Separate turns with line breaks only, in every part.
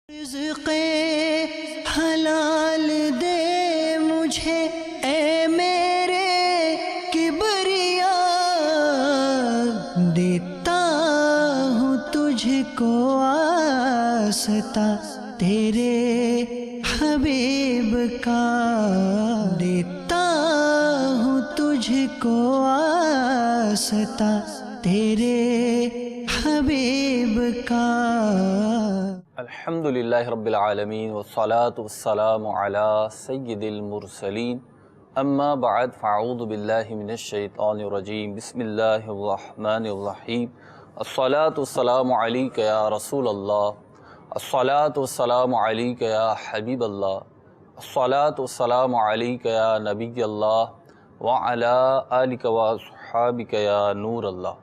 رزق حلال دے مجھے اے میرے کبریا، دیتا ہوں تجھ کو آستا تیرے حبیب کا، دیتا ہوں تجھ کو آستا تیرے حبیب کا۔
الحمدللہ رب العالمین والصلاة والسلام علی سید المرسلین، اما بعد فاعوذ باللہ من الشیطان الرجیم، بسم اللہ الرحمن الرحیم۔ الصلاة والسلام علیک یا رسول اللہ، الصلاة والسلام علیک یا حبیب اللہ، الصلاة والسلام علیک یا نبی اللہ وعلی آلک واصحابک یا نور اللہ۔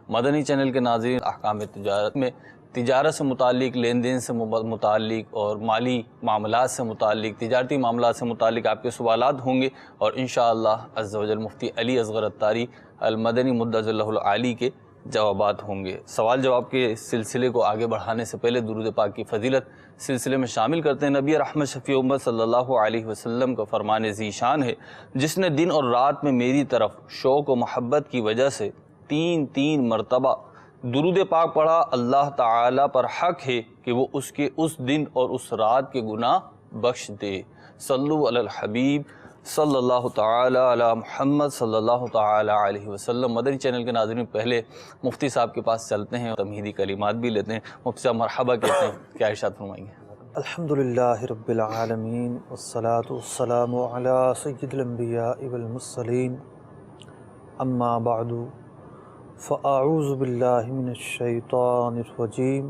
مدنی چینل کے ناظرین، احکام تجارت میں تجارت سے متعلق، لین دین سے متعلق اور مالی معاملات سے متعلق، تجارتی معاملات سے متعلق آپ کے سوالات ہوں گے، اور انشاءاللہ عز و جل مفتی علی اصغر الطاری المدنی مدظ اللہ العالی کے جوابات ہوں گے۔ سوال جواب کے سلسلے کو آگے بڑھانے سے پہلے درود پاک کی فضیلت سلسلے میں شامل کرتے ہیں۔ نبی رحمت شفیع امت صلی اللہ علیہ وسلم کا فرمان ذیشان ہے، جس نے دن اور رات میں میری طرف شوق و محبت کی وجہ سے تین مرتبہ درود پاک پڑھا، اللہ تعالیٰ پر حق ہے کہ وہ اس کے اس دن اور اس رات کے گناہ بخش دے۔ صلو علی الحبیب صلی اللہ تعالیٰ علی محمد صلی اللہ تعالیٰ علیہ وسلم۔ مدنی چینل کے ناظرین، پہلے مفتی صاحب کے پاس چلتے ہیں، تمہیدی کلمات بھی لیتے ہیں۔ مفتی صاحب مرحبا کہتے ہیں، کیا ارشاد فرمائیں گے؟
الحمدللہ رب العالمین والصلاة والسلام علی سید الانبیاء والمرسلین، اما بعد فاعوذ باللہ من الشیطان الرجیم،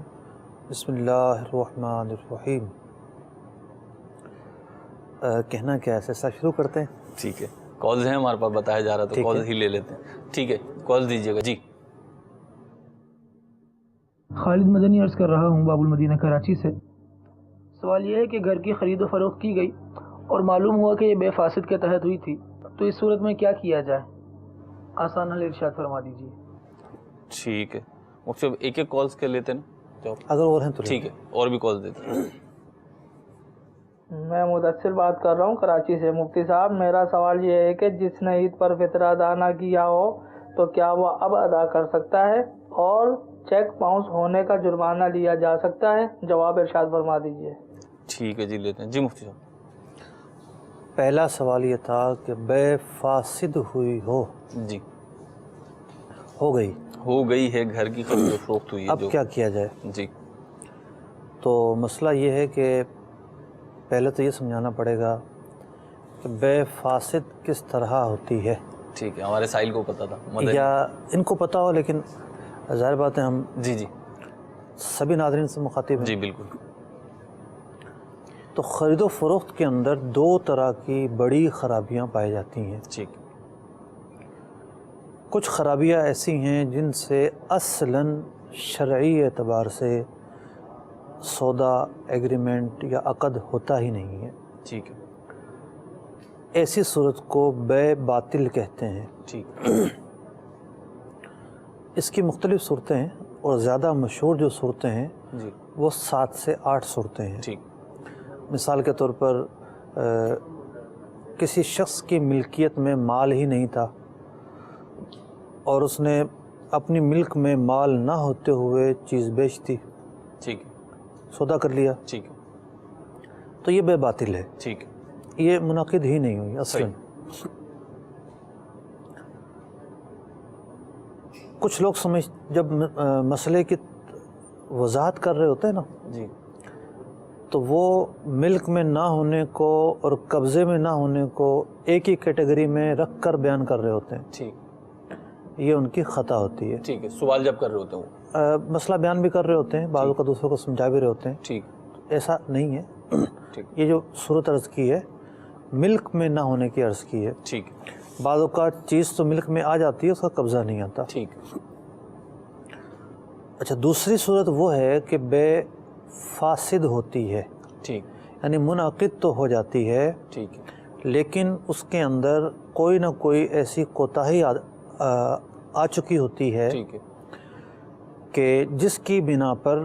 بسم اللہ الرحمن الرحیم۔ کہنا کیا ہے، ایسا شروع کرتے ہیں؟
ٹھیک ہے، کالز ہیں ہمارے پاس، بتایا جا رہا تو کالز ہی لے لیتے ہیں۔ ٹھیک ہے، کال دیجیے گا جی۔
خالد مدنی عرض کر رہا ہوں، باب المدینہ کراچی سے۔ سوال یہ ہے کہ گھر کی خرید و فروخت کی گئی اور معلوم ہوا کہ یہ بے فاسد کے تحت ہوئی تھی، تو اس صورت میں کیا کیا جائے؟ آسان حل ارشاد فرما دیجیے۔
ٹھیک ہے، مفتی صاحب ایک کالز کے لیتے ہیں،
اگر اور ہیں تو
ٹھیک ہے، اور بھی کالز دیتے ہیں۔
میں مدثر بات کر رہا ہوں کراچی سے۔ مفتی صاحب، میرا سوال یہ ہے کہ جس نے عید پر فطر ادا نہ کیا ہو تو کیا وہ اب ادا کر سکتا ہے، اور چیک باؤنس ہونے کا جرمانہ لیا جا سکتا ہے؟ جواب ارشاد فرما دیجیے۔
ٹھیک ہے جی، لیتے ہیں جی مفتی صاحب۔
پہلا سوال یہ تھا کہ بے فاسد ہوئی ہو،
جی
ہو گئی
ہے، گھر کی خرید و فروخت ہوئی ہے،
اب کیا کیا جائے؟
جی
تو مسئلہ یہ ہے کہ پہلے تو یہ سمجھانا پڑے گا کہ بے فاسد کس طرح ہوتی ہے۔
ٹھیک ہے، ہمارے سائل کو پتا تھا،
یا ان کو پتا ہو، لیکن ظاہر بات ہے ہم
جی
سبھی ناظرین سے مخاطب ہیں۔
جی بالکل۔
تو خرید و فروخت کے اندر دو طرح کی بڑی خرابیاں پائی جاتی ہیں۔
ٹھیک،
کچھ خرابیاں ایسی ہیں جن سے اصلاً شرعی اعتبار سے سودا، ایگریمنٹ یا عقد ہوتا ہی نہیں ہے۔
ٹھیک ہے،
ایسی صورت کو بے باطل کہتے ہیں۔
ٹھیک،
اس کی مختلف صورتیں ہیں، اور زیادہ مشہور جو صورتیں ہیں
جی
وہ 7 سے 8 صورتیں ہیں۔
ٹھیک،
مثال کے طور پر کسی شخص کی ملکیت میں مال ہی نہیں تھا، اور اس نے اپنی ملک میں مال نہ ہوتے ہوئے چیز بیچ دی،
ٹھیک،
سودا کر لیا،
ٹھیک،
تو یہ بے باطل ہے،
ٹھیک،
یہ منعقد ہی نہیں ہوئی اصلاً۔ کچھ لوگ جب مسئلے کی وضاحت کر رہے ہوتے ہیں نا،
جی
تو وہ ملک میں نہ ہونے کو اور قبضے میں نہ ہونے کو ایک ہی کیٹیگری میں رکھ کر بیان کر رہے ہوتے ہیں،
ٹھیک،
یہ ان کی خطا ہوتی ہے۔
ٹھیک ہے، سوال جب کر رہے ہوتے ہیں وہ،
مسئلہ بیان بھی کر رہے ہوتے ہیں، بعضوں کا دوسروں کو سمجھا بھی رہے ہوتے ہیں،
ٹھیک،
ایسا نہیں ہے۔
ٹھیک،
یہ جو صورت عرض کی ہے، ملک میں نہ ہونے کی عرض کی ہے۔
ٹھیک،
بعض اوقات چیز تو ملک میں آ جاتی ہے، اس کا قبضہ نہیں آتا۔
ٹھیک،
اچھا، دوسری صورت وہ ہے کہ بے فاسد ہوتی ہے،
ٹھیک،
یعنی منعقد تو ہو جاتی ہے،
ٹھیک،
لیکن اس کے اندر کوئی نہ کوئی ایسی کوتاہی آ چکی ہوتی ہے
ٹھیک ہے،
کہ جس کی بنا پر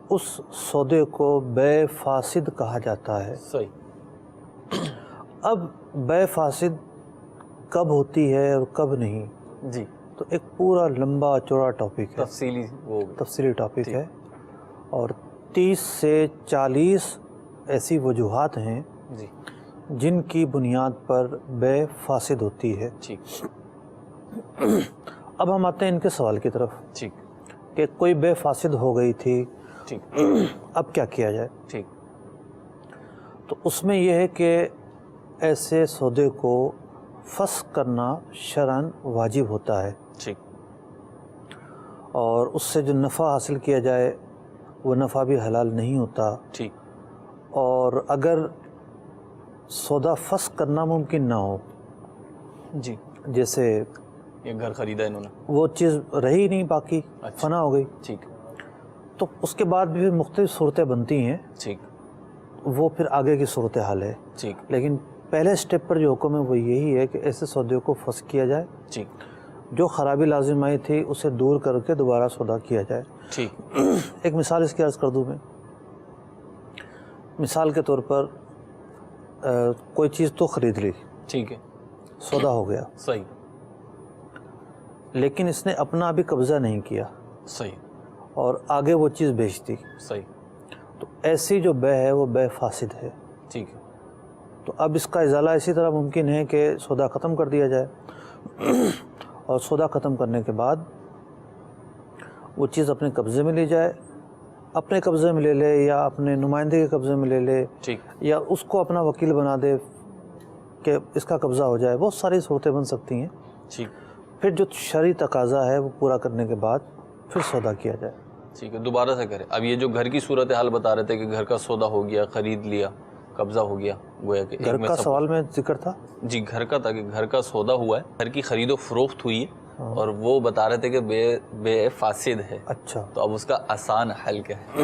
اس سودے کو بے فاسد کہا جاتا ہے۔
صحیح۔
اب بے فاسد کب ہوتی ہے اور کب نہیں،
جی،
تو ایک پورا لمبا چوڑا ٹاپک ہے، تفصیلی ٹاپک ہے، اور 30 سے 40 ایسی وجوہات ہیں
جی
جن کی بنیاد پر بے فاسد ہوتی ہے۔
ٹھیک
اب ہم آتے ہیں ان کے سوال کی طرف
ٹھیک
کہ کوئی بے فاسد ہو گئی تھی،
ٹھیک
اب کیا کیا جائے؟
ٹھیک
تو اس میں یہ ہے کہ ایسے سودے کو فسخ کرنا شرعاً واجب ہوتا ہے،
ٹھیک
اور اس سے جو نفع حاصل کیا جائے وہ نفع بھی حلال نہیں ہوتا،
ٹھیک
اور اگر سودا فسخ کرنا ممکن نہ ہو،
جی،
جیسے
یہ گھر خریدا انہوں نے،
وہ چیز رہی نہیں، باقی
اچھا،
فنا ہو گئی،
ٹھیک
تو اس کے بعد بھی مختلف صورتیں بنتی ہیں،
ٹھیک
وہ پھر آگے کی صورتحال ہے۔
ٹھیک
لیکن پہلے سٹیپ پر جو حکم ہے وہ یہی ہے کہ ایسے سودے کو فسخ کیا جائے،
ٹھیک
جو خرابی لازم آئی تھی اسے دور کر کے دوبارہ سودا کیا جائے۔
ٹھیک
ایک مثال اس کی عرض کر دوں میں، مثال کے طور پر کوئی چیز تو خرید لی،
ٹھیک ہے،
سودا ہو گیا،
صحیح
لیکن اس نے اپنا ابھی قبضہ نہیں کیا
صحیح
اور آگے وہ چیز بیچ دی،
صحیح،
تو ایسی جو بے ہے وہ بے فاسد ہے۔
ٹھیک ہے،
تو اب اس کا ازالہ اسی طرح ممکن ہے کہ سودا ختم کر دیا جائے، اور سودا ختم کرنے کے بعد وہ چیز اپنے قبضے میں لی جائے، اپنے قبضے میں لے لے یا اپنے نمائندے کے قبضے میں لے لے،
ٹھیک
یا اس کو اپنا وکیل بنا دے کہ اس کا قبضہ ہو جائے، بہت ساری صورتیں بن سکتی ہیں۔
ٹھیک
پھر جو شرعی تقاضا ہے وہ پورا کرنے کے بعد پھر سودا کیا جائے۔
ٹھیک ہے، دوبارہ سے کریں۔ اب یہ جو گھر کی صورتحال بتا رہے تھے کہ گھر کا سودا ہو گیا، خرید لیا، قبضہ ہو گیا، گویا کہ
گھر کا سوال میں ذکر تھا،
جی گھر کا تھا کہ گھر کا سودا ہوا ہے، گھر کی خرید و فروخت ہوئی ہے، اور وہ بتا رہے تھے کہ بے فاسد ہے،
اچھا
تو اب اس کا آسان حل کیا ہے؟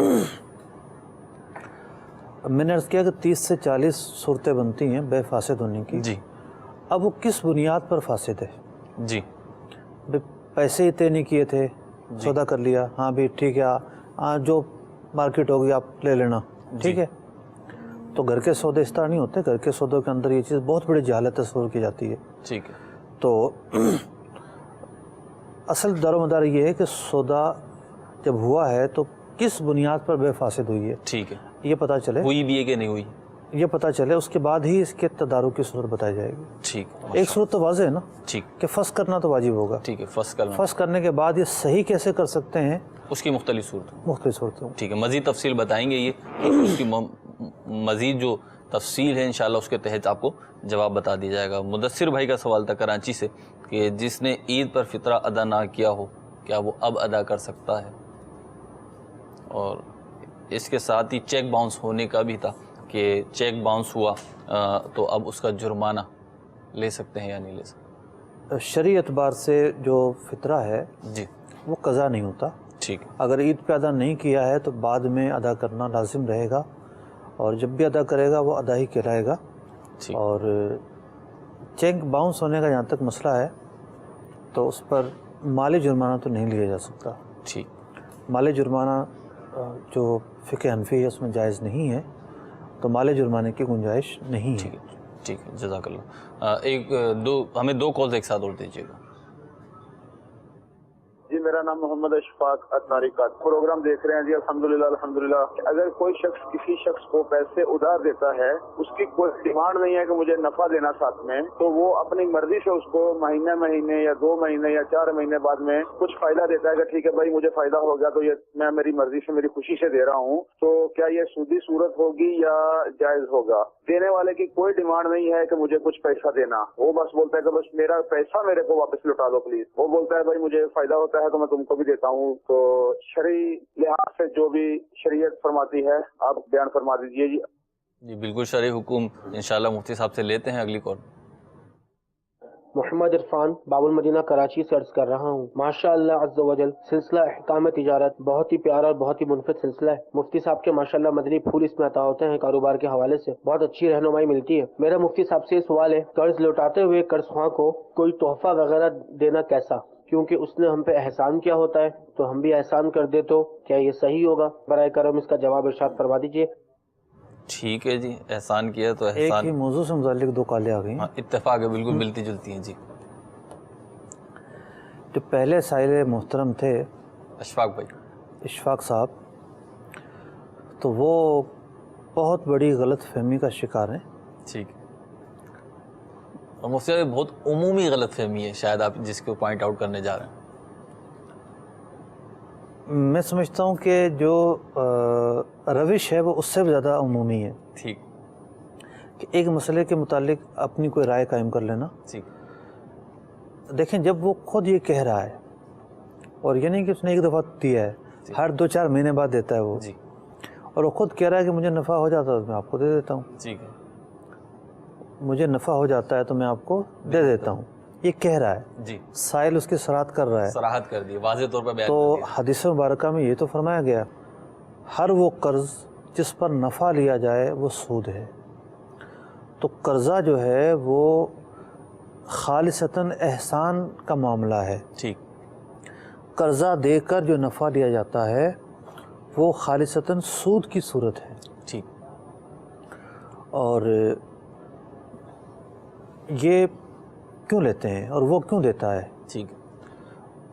میں نے عرض کیا کہ 30 سے 40 صورتیں بنتی ہیں بے فاسد ہونے کی۔
جی
اب وہ کس بنیاد پر فاسد ہے؟
جی
پیسے ہی طے نہیں کیے تھے، سودا کر لیا، ہاں بھی ٹھیک ہے، ہاں جو مارکیٹ ہوگی آپ لے لینا، ٹھیک ہے، تو گھر کے سودے اس طرح نہیں ہوتے، گھر کے سودوں کے اندر یہ چیز بہت بڑی جہالت تصور کی جاتی ہے۔
ٹھیک ہے،
تو اصل دار و مدار یہ ہے کہ سودا جب ہوا ہے تو کس بنیاد پر بے فاسد ہوئی ہے،
ٹھیک ہے،
یہ پتہ چلے،
ہوئی بھی ہے کہ نہیں ہوئی؟
یہ پتہ چلے، اس کے بعد ہی اس کے تدارک کی صورت بتائی جائے گی۔
ٹھیک
ایک صورت تو واضح ہے نا
ٹھیک
کہ فسخ کرنا تو واجب ہوگا،
ٹھیک ہے، فسخ کرنا،
فسخ کرنے کے بعد یہ صحیح کیسے کر سکتے ہیں،
اس کی مختلف صورت،
مختلف صورتوں۔
ٹھیک ہے، مزید تفصیل بتائیں گے، یہ اس کی مزید جو تفصیل ہے انشاءاللہ اس کے تحت آپ کو جواب بتا دیا جائے گا۔ مدثر بھائی کا سوال تھا کراچی سے کہ جس نے عید پر فطرہ ادا نہ کیا ہو کیا وہ اب ادا کر سکتا ہے، اور اس کے ساتھ ہی چیک باؤنس ہونے کا بھی تھا کہ چیک باؤنس ہوا تو اب اس کا جرمانہ لے سکتے ہیں یا نہیں لے سکتے؟
شرعی اعتبار سے جو فطرہ ہے
جی
وہ قضا نہیں ہوتا،
ٹھیک ہے،
اگر عید پہ ادا نہیں کیا ہے تو بعد میں ادا کرنا لازم رہے گا، اور جب بھی ادا کرے گا وہ ادا ہی کہلائے گا۔
ٹھیک،
اور چیک باؤنس ہونے کا جہاں تک مسئلہ ہے تو اس پر مالی جرمانہ تو نہیں لیا جا سکتا،
ٹھیک،
مالی جرمانہ جو فقہ حنفی ہے اس میں جائز نہیں ہے، تو مالی جرمانے کی گنجائش نہیں ہے۔
ٹھیک ہے، ٹھیک ہے، جزاک اللہ۔ ہمیں دو کالز ایک ساتھ اور دیجیے گا۔
جی میرا نام محمد اشفاق اتاری کا پروگرام دیکھ رہے ہیں جی، الحمدللہ الحمدللہ۔ اگر کوئی شخص کسی شخص کو پیسے ادھار دیتا ہے، اس کی کوئی ڈیمانڈ نہیں ہے کہ مجھے نفع دینا ساتھ میں، تو وہ اپنی مرضی سے اس کو مہینے مہینے یا 2 مہینے یا 4 مہینے بعد میں کچھ فائدہ دیتا ہے کہ ٹھیک ہے بھائی مجھے فائدہ ہو گیا تو یہ میں میری مرضی سے میری خوشی سے دے رہا ہوں، تو کیا یہ سودی صورت ہوگی یا جائز ہوگا؟ دینے والے کی کوئی ڈیمانڈ نہیں ہے کہ مجھے کچھ پیسہ دینا، وہ بس بولتا ہے کہ بس میرا پیسہ میرے کو واپس لوٹا دو پلیز، وہ بولتا ہے بھائی مجھے فائدہ ہوتا ہے تو میں تم کو بھی دیتا ہوں۔ تو شرعی لحاظ سے جو بھی شریعت فرماتی ہے آپ بیان فرما دیجئے جی۔
جی بالکل، شرعی حکم انشاءاللہ مفتی صاحب سے لیتے ہیں۔ اگلی کال۔
محمد عرفان باب المدینہ کراچی سے عرض کر رہا ہوں۔ ماشاء اللہ عز و جل سلسلہ احکام تجارت بہت ہی پیارا اور بہت ہی منفرد سلسلہ ہے۔ مفتی صاحب کے ماشاء اللہ مدنی پھول اس میں عطا ہوتے ہیں، کاروبار کے حوالے سے بہت اچھی رہنمائی ملتی ہے۔ میرا مفتی صاحب سے یہ سوال ہے، قرض لوٹاتے ہوئے قرض خواہ کو کوئی تحفہ وغیرہ دینا کیسا؟ کیونکہ اس نے ہم پہ احسان کیا ہوتا ہے تو ہم بھی احسان کر دے تو کیا یہ صحیح ہوگا؟ برائے کرم اس کا جواب ارشاد فرما دیجیے۔
ٹھیک ہے جی، احسان کیا تو
ایک
احسان،
ہی موضوع سے متعلق دو کالیں آ گئی۔
ہاں اتفاق ہے، بالکل ملتی جلتی ہیں جی۔
جو پہلے سائل محترم تھے
اشفاق بھائی،
اشفاق صاحب، تو وہ بہت بڑی غلط فہمی کا شکار ہیں۔
ٹھیک ہے، اور مفتی صاحب بہت عمومی غلط فہمی ہے شاید آپ جس کو پوائنٹ آؤٹ کرنے جا رہے ہیں۔
میں سمجھتا ہوں کہ جو روش ہے وہ اس سے بھی زیادہ عمومی ہے،
ٹھیک،
کہ ایک مسئلے کے متعلق اپنی کوئی رائے قائم کر لینا۔
ٹھیک،
دیکھیں جب وہ خود یہ کہہ رہا ہے، اور یہ نہیں کہ اس نے ایک دفعہ دیا ہے، ہر 2-4 مہینے بعد دیتا ہے وہ،
جی
اور وہ خود کہہ رہا ہے کہ مجھے نفع ہو جاتا ہے تو میں آپ کو دے دیتا ہوں،
ٹھیک ہے،
مجھے نفع ہو جاتا ہے تو میں آپ کو دے دیتا ہوں، یہ کہہ رہا ہے،
جی
سائل اس کی صراحت کر رہا ہے۔
صراحت کر دی، واضح طور پر بیان
تو
کر دیا۔
حدیث مبارکہ میں یہ تو فرمایا گیا، ہر وہ قرض جس پر نفع لیا جائے وہ سود ہے۔ تو قرضہ جو ہے وہ خالصتاً احسان کا معاملہ ہے۔
ٹھیک،
قرضہ دے کر جو نفع لیا جاتا ہے وہ خالصتاً سود کی صورت ہے۔
ٹھیک،
اور یہ کیوں لیتے ہیں اور وہ کیوں دیتا ہے؟
ٹھیک،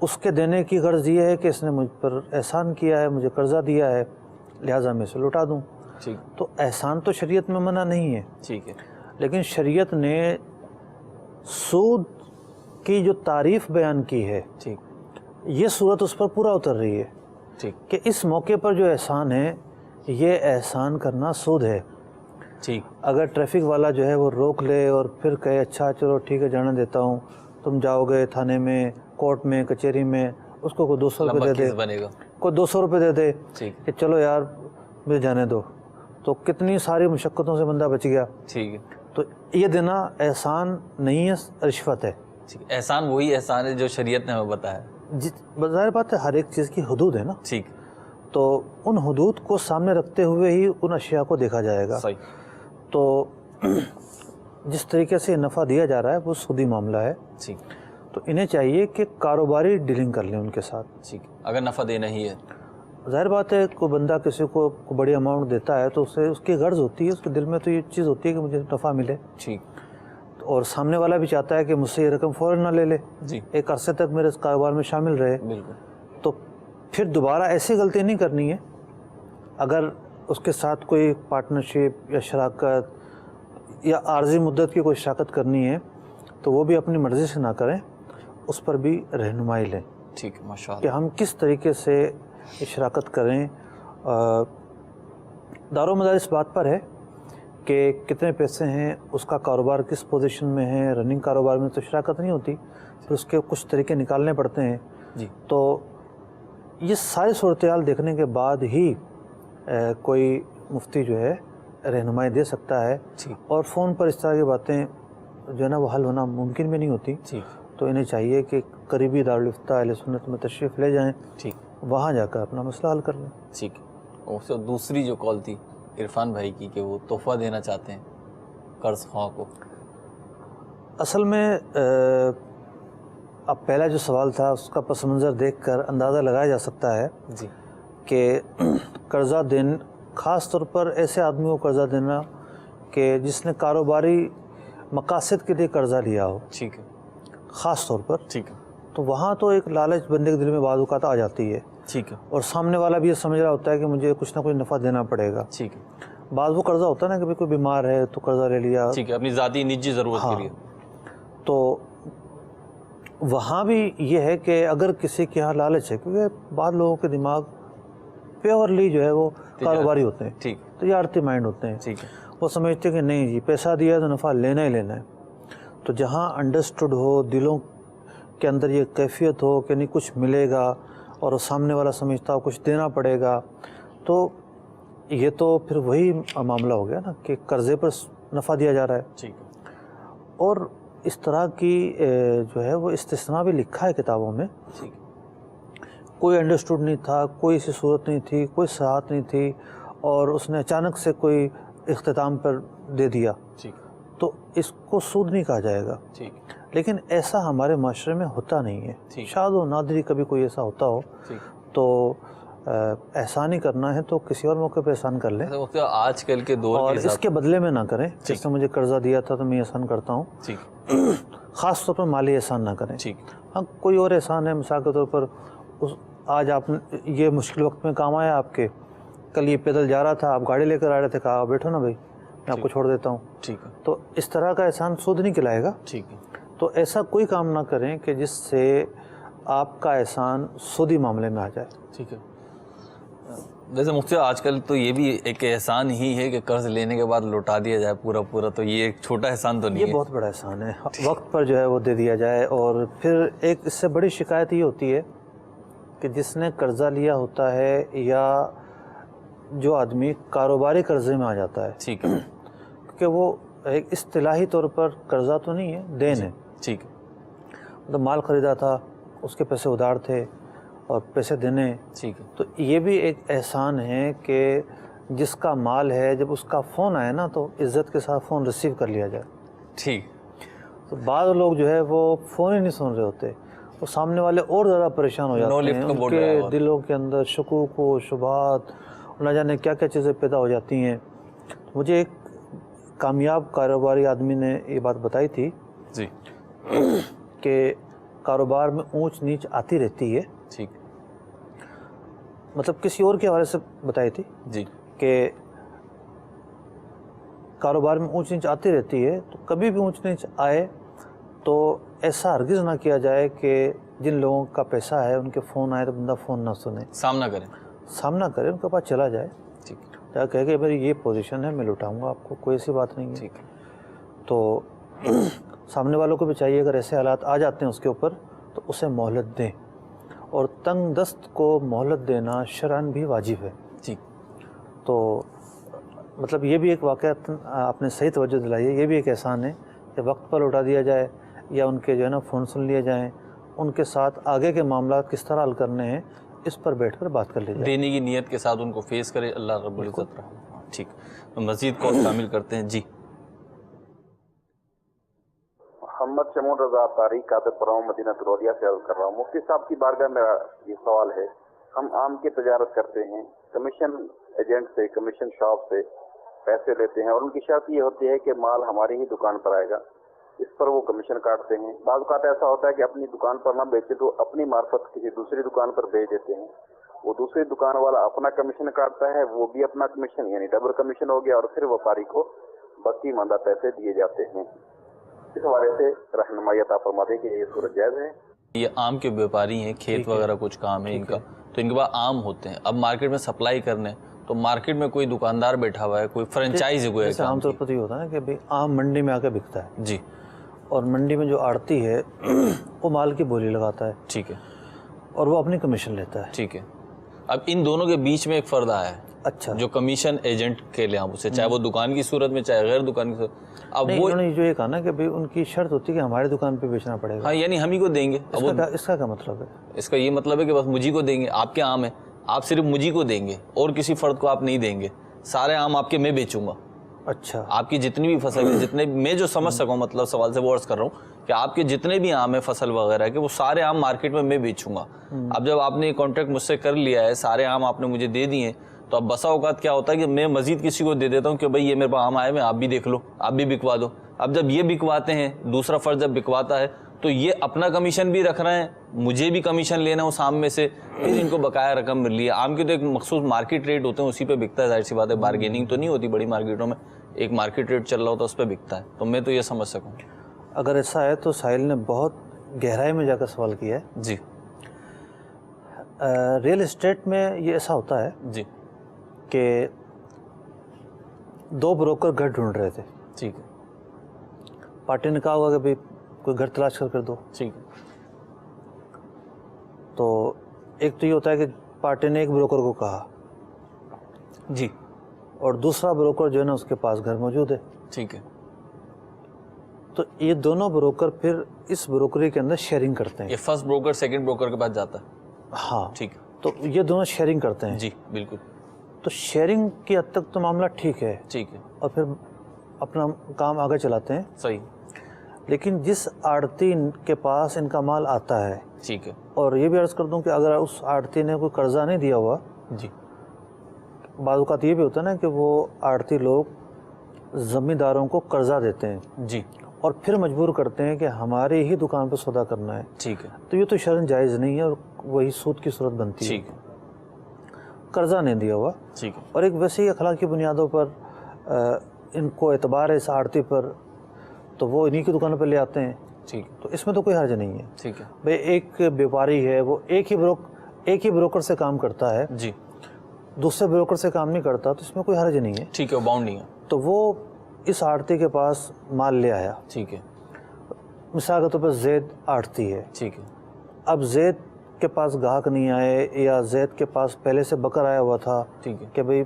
اس کے دینے کی غرض یہ ہے کہ اس نے مجھ پر احسان کیا ہے، مجھے قرضہ دیا ہے، لہٰذا میں اسے لوٹا دوں۔
ٹھیک،
تو احسان تو شریعت میں منع نہیں ہے،
ٹھیک ہے،
لیکن شریعت نے سود کی جو تعریف بیان کی ہے،
ٹھیک،
یہ صورت اس پر پورا اتر رہی ہے
ٹھیک،
کہ اس موقع پر جو احسان ہے یہ احسان کرنا سود ہے۔
ٹھیک،
اگر ٹریفک والا جو ہے وہ روک لے اور پھر کہے اچھا چلو ٹھیک ہے جانے دیتا ہوں، تم جاؤ گے تھانے میں، کورٹ میں، کچہری میں، اس کو کوئی 200 روپے دے دے،
کیس بنے گا،
کوئی 200 روپے دے دے
ٹھیک،
کہ چلو یار مجھے جانے دو، تو کتنی ساری مشقتوں سے بندہ بچ گیا۔
ٹھیک ہے،
تو یہ دینا احسان نہیں ہے، رشوت ہے۔
ٹھیک، احسان وہی احسان ہے جو شریعت نے ہمیں بتایا ہے۔
ظاہر بات ہے ہر ایک چیز کی حدود ہے نا،
ٹھیک،
تو ان حدود کو سامنے رکھتے ہوئے ہی ان اشیاء کو دیکھا جائے گا۔
صحیح،
تو جس طریقے سے نفع دیا جا رہا ہے وہ سودی معاملہ ہے،
ٹھیک،
تو انہیں چاہیے کہ کاروباری ڈیلنگ کر لیں ان کے ساتھ۔
ٹھیک، اگر نفع دینا ہی ہے،
ظاہر بات ہے کوئی بندہ کسی کو بڑی اماؤنٹ دیتا ہے تو اسے اس کی غرض ہوتی ہے، اس کے دل میں تو یہ چیز ہوتی ہے کہ مجھے نفع ملے،
ٹھیک،
اور سامنے والا بھی چاہتا ہے کہ مجھ سے یہ رقم فوراً نہ لے لے،
جی
ایک عرصے تک میرے اس کاروبار میں شامل رہے۔
بالکل،
تو پھر دوبارہ ایسی غلطی نہیں کرنی ہے۔ اگر اس کے ساتھ کوئی پارٹنرشپ یا شراکت یا عارضی مدت کی کوئی شراکت کرنی ہے تو وہ بھی اپنی مرضی سے نہ کریں، اس پر بھی رہنمائی لیں
ٹھیک ہے، ماشاء
کہ
اللہ،
ہم کس طریقے سے شراکت کریں۔ دار و مدار اس بات پر ہے کہ کتنے پیسے ہیں، اس کا کاروبار کس پوزیشن میں ہے۔ رننگ کاروبار میں تو شراکت نہیں ہوتی، پھر اس کے کچھ طریقے نکالنے پڑتے ہیں۔
جی
تو یہ ساری صورتحال دیکھنے کے بعد ہی کوئی مفتی جو ہے رہنمائی دے سکتا ہے،
ٹھیک،
اور فون پر اس طرح کی باتیں جو ہے نا وہ حل ہونا ممکن بھی نہیں ہوتی۔
ٹھیک،
تو انہیں چاہیے کہ قریبی دارالفتہ اہل سنت میں تشریف لے جائیں،
ٹھیک،
وہاں جا کر اپنا مسئلہ حل کر لیں۔
ٹھیک، اور سے دوسری جو کال تھی عرفان بھائی کی کہ وہ تحفہ دینا چاہتے ہیں قرض خواہ کو۔
اصل میں اب پہلا جو سوال تھا اس کا پس منظر دیکھ کر اندازہ لگایا جا سکتا ہے
جی،
کہ قرضہ خاص طور پر ایسے آدمی کو قرضہ دینا کہ جس نے کاروباری مقاصد کے لیے قرضہ لیا ہو،
ٹھیک ہے،
خاص طور پر،
ٹھیک ہے،
تو وہاں تو ایک لالچ بندے کے دل میں بعض اوقات آ جاتی ہے،
ٹھیک ہے،
اور سامنے والا بھی یہ سمجھ رہا ہوتا ہے کہ مجھے کچھ نہ کچھ نفع دینا پڑے گا۔
ٹھیک ہے،
بعض وہ قرضہ ہوتا ہے نا کہ کوئی بیمار ہے تو قرضہ لے لیا،
ٹھیک ہے، اپنی ذاتی نجی ضرورت کے لیے،
تو وہاں بھی یہ ہے کہ اگر کسی کے یہاں لالچ ہے، کیونکہ بعض لوگوں کے دماغ پیورلی جو ہے وہ کاروباری ہوتے ہیں،
ٹھیک،
تجارتی مائنڈ ہوتے ہیں،
ٹھیک ہے،
وہ سمجھتے ہیں کہ نہیں جی پیسہ دیا ہے تو نفع لینا ہی لینا ہے۔ تو جہاں انڈرسٹوڈ ہو، دلوں کے اندر یہ کیفیت ہو کہ نہیں کچھ ملے گا، اور سامنے والا سمجھتا ہو کچھ دینا پڑے گا، تو یہ تو پھر وہی معاملہ ہو گیا نا کہ قرضے پر نفع دیا جا رہا ہے۔
ٹھیک ہے،
اور اس طرح کی جو ہے وہ استثناء بھی لکھا ہے کتابوں میں،
ٹھیک ہے،
کوئی انڈرسٹوڈ نہیں تھا، کوئی ایسی صورت نہیں تھی، کوئی صحت نہیں تھی، اور اس نے اچانک سے کوئی اختتام پر دے دیا،
ٹھیک،
تو اس کو سود نہیں کہا جائے گا،
ٹھیک،
لیکن ایسا ہمارے معاشرے میں ہوتا نہیں ہے. شاید و نادری کبھی کوئی ایسا ہوتا ہو تو احسان ہی کرنا ہے تو کسی اور موقع پہ احسان کر لیں
آج کل کے دور
اور اس کے بدلے میں نہ کریں. جس نے مجھے قرضہ دیا تھا تو میں احسان کرتا ہوں, خاص طور پر مالی احسان نہ کریں. ہاں کوئی اور احسان ہے, مثال کے طور پر آج آپ یہ مشکل وقت میں کام آیا آپ کے, کل یہ پیدل جا رہا تھا, آپ گاڑی لے کر آ رہے تھے, کہا بیٹھو نا بھائی میں آپ کو چھوڑ دیتا ہوں. تو اس طرح کا احسان سود نہیں کھلائے گا. تو ایسا کوئی کام نہ کریں کہ جس سے آپ کا احسان سودی معاملے میں آ جائے.
ٹھیک ہے. ویسے مفتی آج کل تو یہ بھی ایک احسان ہی ہے کہ قرض لینے کے بعد لوٹا دیا جائے پورا, تو یہ ایک چھوٹا احسان تو نہیں ہے.
یہ بہت بڑا احسان ہے, وقت پر جو ہے وہ دے دیا جائے. اور پھر ایک اس سے بڑی شکایت یہ ہوتی ہے کہ جس نے قرضہ لیا ہوتا ہے یا جو آدمی کاروباری قرضے میں آ جاتا ہے,
ٹھیک ہے,
کیونکہ وہ ایک اصطلاحی طور پر قرضہ تو نہیں ہے, دین ہے.
ٹھیک ہے.
مطلب مال خریدا تھا, اس کے پیسے ادھار تھے اور پیسے دینے.
ٹھیک ہے.
تو یہ بھی ایک احسان ہے کہ جس کا مال ہے جب اس کا فون آئے نا تو عزت کے ساتھ فون ریسیو کر لیا جائے.
ٹھیک.
تو بعض لوگ جو ہے وہ فون ہی نہیں سن رہے ہوتے, وہ سامنے والے اور زیادہ پریشان ہو جاتے ہیں, ان کے دلوں کے اندر شکوک و شبہات نہ جانے کیا کیا چیزیں پیدا ہو جاتی ہیں. مجھے ایک کامیاب کاروباری آدمی نے یہ بات بتائی تھی
جی
کہ کاروبار میں اونچ نیچ آتی رہتی ہے.
ٹھیک.
مطلب کسی اور کے حوالے سے بتائی تھی
جی
کہ کاروبار میں اونچ نیچ آتی رہتی ہے, تو کبھی بھی اونچ نیچ آئے تو ایسا ہرگز نہ کیا جائے کہ جن لوگوں کا پیسہ ہے ان کے فون آئے تو بندہ فون نہ سنے,
سامنا کرے,
ان کے پاس چلا جائے.
ٹھیک.
جا کہے کہ میری یہ پوزیشن ہے, میں لوٹاؤں گا آپ کو, کوئی ایسی بات نہیں ہے.
ٹھیک.
تو سامنے والوں کو بھی چاہیے اگر ایسے حالات آ جاتے ہیں اس کے اوپر تو اسے مہلت دیں, اور تنگ دست کو مہلت دینا شرعاً بھی واجب ہے.
ٹھیک.
تو مطلب یہ بھی ایک واقعہ آپ نے صحیح توجہ دلائی ہے, یہ بھی ایک احسان ہے کہ وقت پر لوٹا دیا جائے یا ان کے جو ہے نا فون سن لیے جائیں, ان کے ساتھ آگے کے معاملات کس طرح حل کرنے ہیں اس پر بیٹھ کر بات کر لی جائے.
دینے کی نیت کے ساتھ ان کو فیس کرے, اللہ رب العزت رحم. ٹھیک. مزید کو شامل کرتے ہیں. جی
محمد شمون رضا تاریخ کاتب پراؤں مدینہ ترولیا سے عرض کر رہا ہوں. مفتی صاحب کی بارگاہ میرا یہ سوال ہے, ہم آم کی تجارت کرتے ہیں, کمیشن ایجنٹ سے, کمیشن شاپ سے پیسے لیتے ہیں اور ان کی شرط یہ ہوتی ہے کہ مال ہماری ہی دکان پر آئے گا, اس پر وہ کمیشن کاٹتے ہیں. بعض اوقات ایسا ہوتا ہے کہ اپنی دکان پر نہ بیچے تو اپنی معرفت کسی دوسری دکان پر بیچ دیتے ہیں, وہ دوسری دکان والا اپنا کمیشن کاٹتا ہے, وہ بھی اپنا کمیشن یعنی ڈبل کمیشن ہو گیا, اور پھر وپاری کو باقی ماندہ پیسے دیے جاتے ہیں. اس حوالے سے رہنمائی عطا فرما دیں کہ یہ صورت جائز ہے.
یہ آم کے بیوپاری ہیں, کھیت وغیرہ کچھ کام ہے ان کا, تو ان کے پاس آم ہوتے ہیں. اب مارکیٹ میں سپلائی کرنے تو مارکیٹ میں کوئی دکاندار بیٹھا ہوا ہے, کوئی فرنچائز ہے, کوئی
عام طور پر یہ ہوتا ہے نا کہ بھئی آم منڈی میں آ کے بکتا ہے.
جی.
اور منڈی میں جو آڑتی ہے وہ مال کی بولی لگاتا ہے.
ٹھیک ہے.
اور وہ اپنی کمیشن لیتا ہے.
ٹھیک ہے. اب ان دونوں کے بیچ میں ایک فرد آیا ہے.
اچھا.
جو کمیشن ایجنٹ کے لیں آپ اسے, چاہے وہ دکان کی صورت میں چاہے غیر دکان کی صورت. اب وہ
انہوں نے جو یہ کہا نا کہ بھئی ان کی شرط ہوتی ہے کہ ہماری دکان پہ بیچنا پڑے گا.
ہاں یعنی ہم ہی کو دیں گے.
اس کا کیا مطلب ہے؟
اس کا یہ مطلب ہے کہ بس مجھے کو دیں گے, آپ کے آم ہیں آپ صرف مجھے کو دیں گے اور کسی فرد کو آپ نہیں دیں گے, سارے آم آپ کے میں بیچوں گا.
اچھا.
آپ کی جتنی بھی فصل ہے, جتنے میں جو سمجھ سکوں, مطلب سوال سے وہ عرض کر رہا ہوں کہ آپ کے جتنے بھی آم ہیں فصل وغیرہ کے, وہ سارے آم مارکیٹ میں بیچوں گا. اب جب آپ نے یہ کانٹریکٹ مجھ سے کر لیا ہے, سارے آم آپ نے مجھے دے دیے ہیں, تو اب بسا اوقات کیا ہوتا ہے کہ میں مزید کسی کو دے دیتا ہوں کہ بھائی یہ میرے پاس آم آئے میں, آپ بھی دیکھ لو, آپ بھی بکوا دو. اب جب یہ بکواتے ہیں, دوسرا فرد جب بکواتا ہے تو یہ اپنا کمیشن بھی رکھ رہے ہیں, مجھے بھی کمیشن لینا ہے اس آم میں سے, پھر ان کو بقایا رقم مل رہی ہے. آم کے تو ایک مخصوص مارکیٹ ریٹ ہوتے ہیں, اسی پہ بکتا ہے, ظاہر سی بات ہے, بارگیننگ تو نہیں ہوتی بڑی مارکیٹوں میں, ایک مارکیٹ ریٹ چل رہا ہوتا ہے اس پہ بکتا ہے. تو میں تو یہ سمجھ سکوں.
اگر ایسا ہے تو ساحل نے بہت گہرائی میں جا کر سوال کیا ہے.
جی.
ریئل اسٹیٹ میں یہ ایسا ہوتا ہے
جی
کہ دو بروکر گھر ڈھونڈ رہے تھے.
ٹھیک ہے.
پارٹی نے کہا ہوگا کہ بھئی کوئی گھر تلاش کر دو.
ٹھیک ہے.
تو ایک تو یہ ہوتا ہے کہ پارٹی نے ایک بروکر کو کہا
جی,
اور دوسرا بروکر جو ہے نا اس کے پاس گھر موجود ہے.
ٹھیک ہے.
تو یہ دونوں بروکر پھر اس بروکری کے اندر شیئرنگ کرتے ہیں.
یہ فرسٹ بروکر سیکنڈ بروکر کے پاس جاتا ہے.
ہاں
ٹھیک ہے.
تو یہ دونوں شیئرنگ کرتے ہیں.
جی بالکل.
تو شیئرنگ کی حد تک تو معاملہ ٹھیک ہے.
ٹھیک ہے.
اور پھر اپنا کام آگے چلاتے ہیں.
صحیح.
لیکن جس آڑتی کے پاس ان کا مال آتا ہے،
ٹھیک ہے
اور یہ بھی عرض کر دوں کہ اگر اس آڑتی نے کوئی قرضہ نہیں دیا ہوا،
جی
بعض اوقات یہ بھی ہوتا ہے نا کہ وہ آڑتی لوگ زمینداروں کو قرضہ دیتے ہیں
جی
اور پھر مجبور کرتے ہیں کہ ہماری ہی دکان پہ سودا کرنا ہے،
ٹھیک ہے
تو یہ تو شرعاً جائز نہیں ہے اور وہی سود کی صورت بنتی ہے۔
ٹھیک ہے
قرضہ نہیں دیا ہوا،
ٹھیک ہے
اور ایک ویسے ہی اخلاقی بنیادوں پر ان کو اعتبار ہے اس آڑتی پر، تو وہ انہی کی دکانوں پہ لے آتے ہیں،
ٹھیک ہے
تو اس میں تو کوئی حرج نہیں ہے۔
ٹھیک ہے
بھئی ایک بیوپاری ہے، وہ ایک ہی بروکر سے کام کرتا ہے،
جی
دوسرے بروکر سے کام نہیں کرتا، تو اس میں کوئی حرج نہیں ہے۔
ٹھیک ہے، باؤنڈ نہیں ہے،
تو وہ اس آڑتی کے پاس مال لے آیا،
ٹھیک ہے
مثال کے طور پر زید آڑتی ہے،
ٹھیک ہے
اب زید کے پاس گاہک نہیں آئے یا زید کے پاس پہلے سے بکر آیا ہوا تھا
ٹھیک ہے
کہ بھئی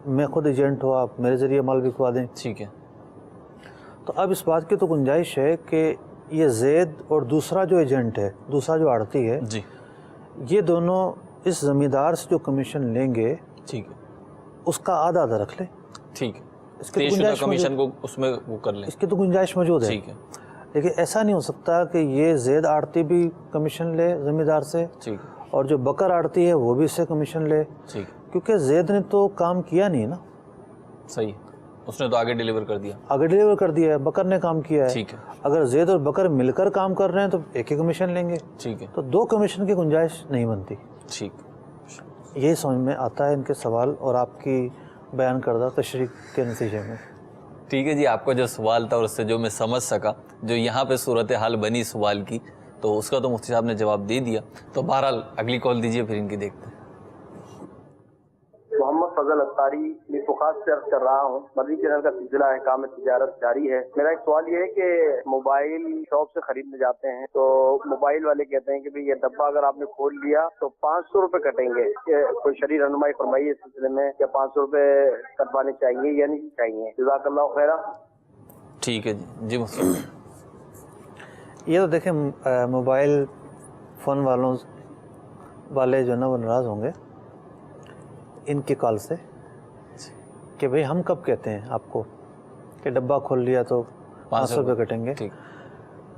میں خود ایجنٹ ہوں، آپ میرے ذریعے مال بکوا دیں،
ٹھیک ہے
تو اب اس بات کی تو گنجائش ہے کہ یہ زید اور دوسرا جو ایجنٹ ہے، دوسرا جو آڑتی ہے،
جی
یہ دونوں اس زمیندار سے جو کمیشن لیں گے
ٹھیک ہے
اس کا آدھا آدھا رکھ لیں،
ٹھیک ہے،
اس کی
طے
تو
شدہ
گنجائش
کمیشن کو اس میں وہ کر لیں،
اس کی تو گنجائش موجود ہے،
ٹھیک ہے
لیکن ایسا نہیں ہو سکتا کہ یہ زید آڑتی بھی کمیشن لے زمیندار سے
ٹھیک ہے
اور جو بکر آڑتی ہے وہ بھی اس سے کمیشن لے،
ٹھیک ہے
کیونکہ زید نے تو کام کیا نہیں نا،
صحیح، اس نے تو آگے ڈیلیور کر دیا،
آگے ڈیلیور کر دیا ہے، بکر نے کام کیا ہے۔
ٹھیک ہے
اگر زید اور بکر مل کر کام کر رہے ہیں تو ایک ہی کمیشن لیں گے،
ٹھیک ہے
تو دو کمیشن کی گنجائش نہیں بنتی۔
ٹھیک
یہی سمجھ میں آتا ہے ان کے سوال اور آپ کی بیان کردہ تشریح کے نتیجے میں۔
ٹھیک ہے جی، آپ کا جو سوال تھا اور اس سے جو میں سمجھ سکا، جو یہاں پہ صورتحال بنی سوال کی، تو اس کا تو مفتی صاحب نے جواب دے دیا، تو بہرحال اگلی کال دیجیے، پھر ان کی دیکھتے ہیں۔
محمد فضل اتاری فقات سے عرض کر رہا ہوں، مدنی چینل کا سلسلہ احکام تجارت جاری ہے۔ میرا ایک سوال یہ ہے کہ موبائل شاپ سے خریدنے جاتے ہیں تو موبائل والے کہتے ہیں کہ بھئی یہ ڈبہ اگر آپ نے کھول لیا تو 500 روپے کٹیں گے، کوئی شرعی رہنمائی فرمائیے اس سلسلے میں، کیا 500 روپے کٹوانے چاہیے یا نہیں چاہیے؟ جزاک اللہ خیرہ۔
ٹھیک ہے جی، جی مفتی صاحب۔
یہ تو دیکھیں موبائل فون والے جو ہے نا وہ ناراض ہوں گے ان کی کال سے کہ بھئی ہم کب کہتے ہیں آپ کو کہ ڈبہ کھول لیا تو 500 روپے کٹیں گے،
ٹھیک،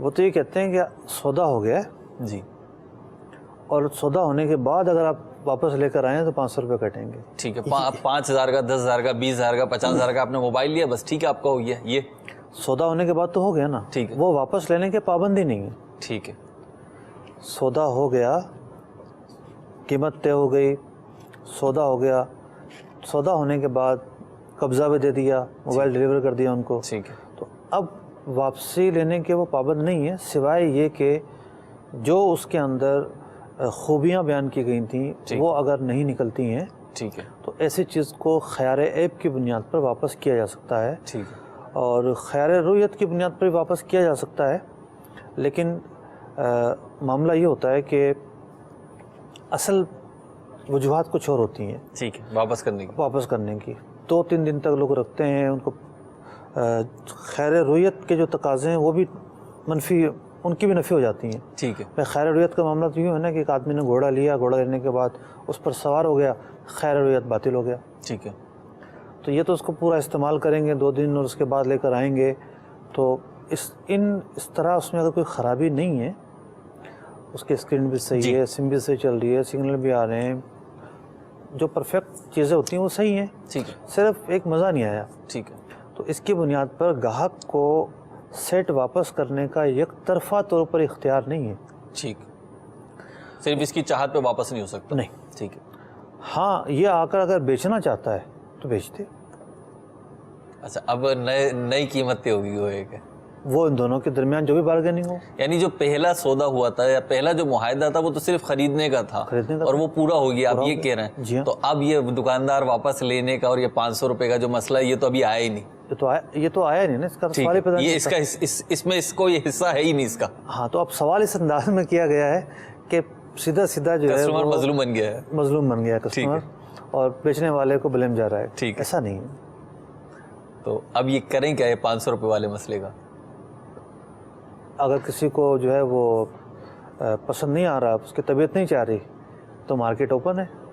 وہ تو یہ کہتے ہیں کہ سودا ہو گیا ہے
جی
اور سودا ہونے کے بعد اگر آپ واپس لے کر آئیں تو 500 روپے کٹیں گے۔
ٹھیک ہے، 5,000 کا، 10,000 کا، 20,000 کا، 50,000 کا آپ نے موبائل لیا، بس ٹھیک ہے آپ کا ہو گیا، یہ
سودا ہونے کے بعد تو ہو گیا نا،
ٹھیک ہے،
وہ واپس لینے کی پابندی نہیں ہے۔
ٹھیک ہے
سودا ہو گیا، قیمت طے ہو گئی، سودا ہو گیا، سودا ہونے کے بعد قبضہ بھی دے دیا، موبائل ڈیلیور کر دیا ان کو،
ٹھیک ہے
تو اب واپسی لینے کے وہ پابند نہیں ہے، سوائے یہ کہ جو اس کے اندر خوبیاں بیان کی گئی تھیں وہ اگر نہیں نکلتی ہیں
ٹھیک ہے
تو ایسی چیز کو خیار عیب کی بنیاد پر واپس کیا جا سکتا ہے،
ٹھیک ہے
اور خیار رویت کی بنیاد پر بھی واپس کیا جا سکتا ہے، لیکن معاملہ یہ ہوتا ہے کہ اصل وجوہات کچھ اور ہوتی ہیں
ٹھیک ہے واپس کرنے کی
2-3 دن تک لوگ رکھتے ہیں ان کو، خیر رویت کے جو تقاضے ہیں وہ بھی منفی، ان کی بھی نفی ہو جاتی ہیں۔
ٹھیک ہے
خیر رویت کا معاملہ تو یہ ہے نا کہ ایک آدمی نے گھوڑا لیا، گھوڑا لینے کے بعد اس پر سوار ہو گیا، خیر رویت باطل ہو گیا،
ٹھیک ہے
تو یہ تو اس کو پورا استعمال کریں گے 2 دن اور اس کے بعد لے کر آئیں گے، تو اس طرح اس میں اگر کوئی خرابی نہیں ہے، اس کی اسکرین بھی صحیح ہے، سم بھی صحیح چل رہی ہے، سگنل بھی آ رہے ہیں، جو پرفیکٹ چیزیں ہوتی ہیں وہ صحیح ہیں،
ٹھیک ہے
صرف ایک مزہ نہیں آیا،
ٹھیک ہے
تو اس کی بنیاد پر گاہک کو سیٹ واپس کرنے کا یک طرفہ طور پر اختیار نہیں ہے۔
ٹھیک، صرف اس کی چاہت پہ واپس نہیں ہو سکتا؟
نہیں،
ٹھیک ہے،
ہاں یہ آ کر اگر بیچنا چاہتا ہے تو بیچ دے،
اچھا اب نئی قیمت طے ہوگی وہ ایک ہے،
وہ ان دونوں کے درمیان جو بھی بارگیننگ ہو،
یعنی جو پہلا سودا ہوا تھا یا پہلا جو معاہدہ تھا وہ تو صرف خریدنے کا تھا اور وہ پورا ہو گیا، آپ یہ کہہ رہے ہیں؟
جی ہاں،
تو اب یہ دکاندار واپس لینے کا اور یہ 500 روپے کا جو مسئلہ ہے یہ تو ابھی آیا ہی نہیں،
یہ تو آیا نہیں نا، اس کا سوال ہی پیدا نہیں
یہ اس کا اس میں اس کو یہ حصہ ہے ہی نہیں اس کا،
ہاں، تو اب سوال اس انداز میں کیا گیا ہے کہ سیدھا جو ہے
کسٹمر مظلوم بن گیا ہے،
مظلوم بن گیا کسٹمر، اور بیچنے والے کو بلیم جا رہا ہے،
ٹھیک ہے،
ایسا نہیں ہے۔
تو اب یہ کریں کیا یہ 500 روپے والے مسئلے کا؟
اگر کسی کو جو ہے وہ پسند نہیں آ رہا، اس کی طبیعت نہیں چاہ رہی، تو مارکیٹ اوپن ہے،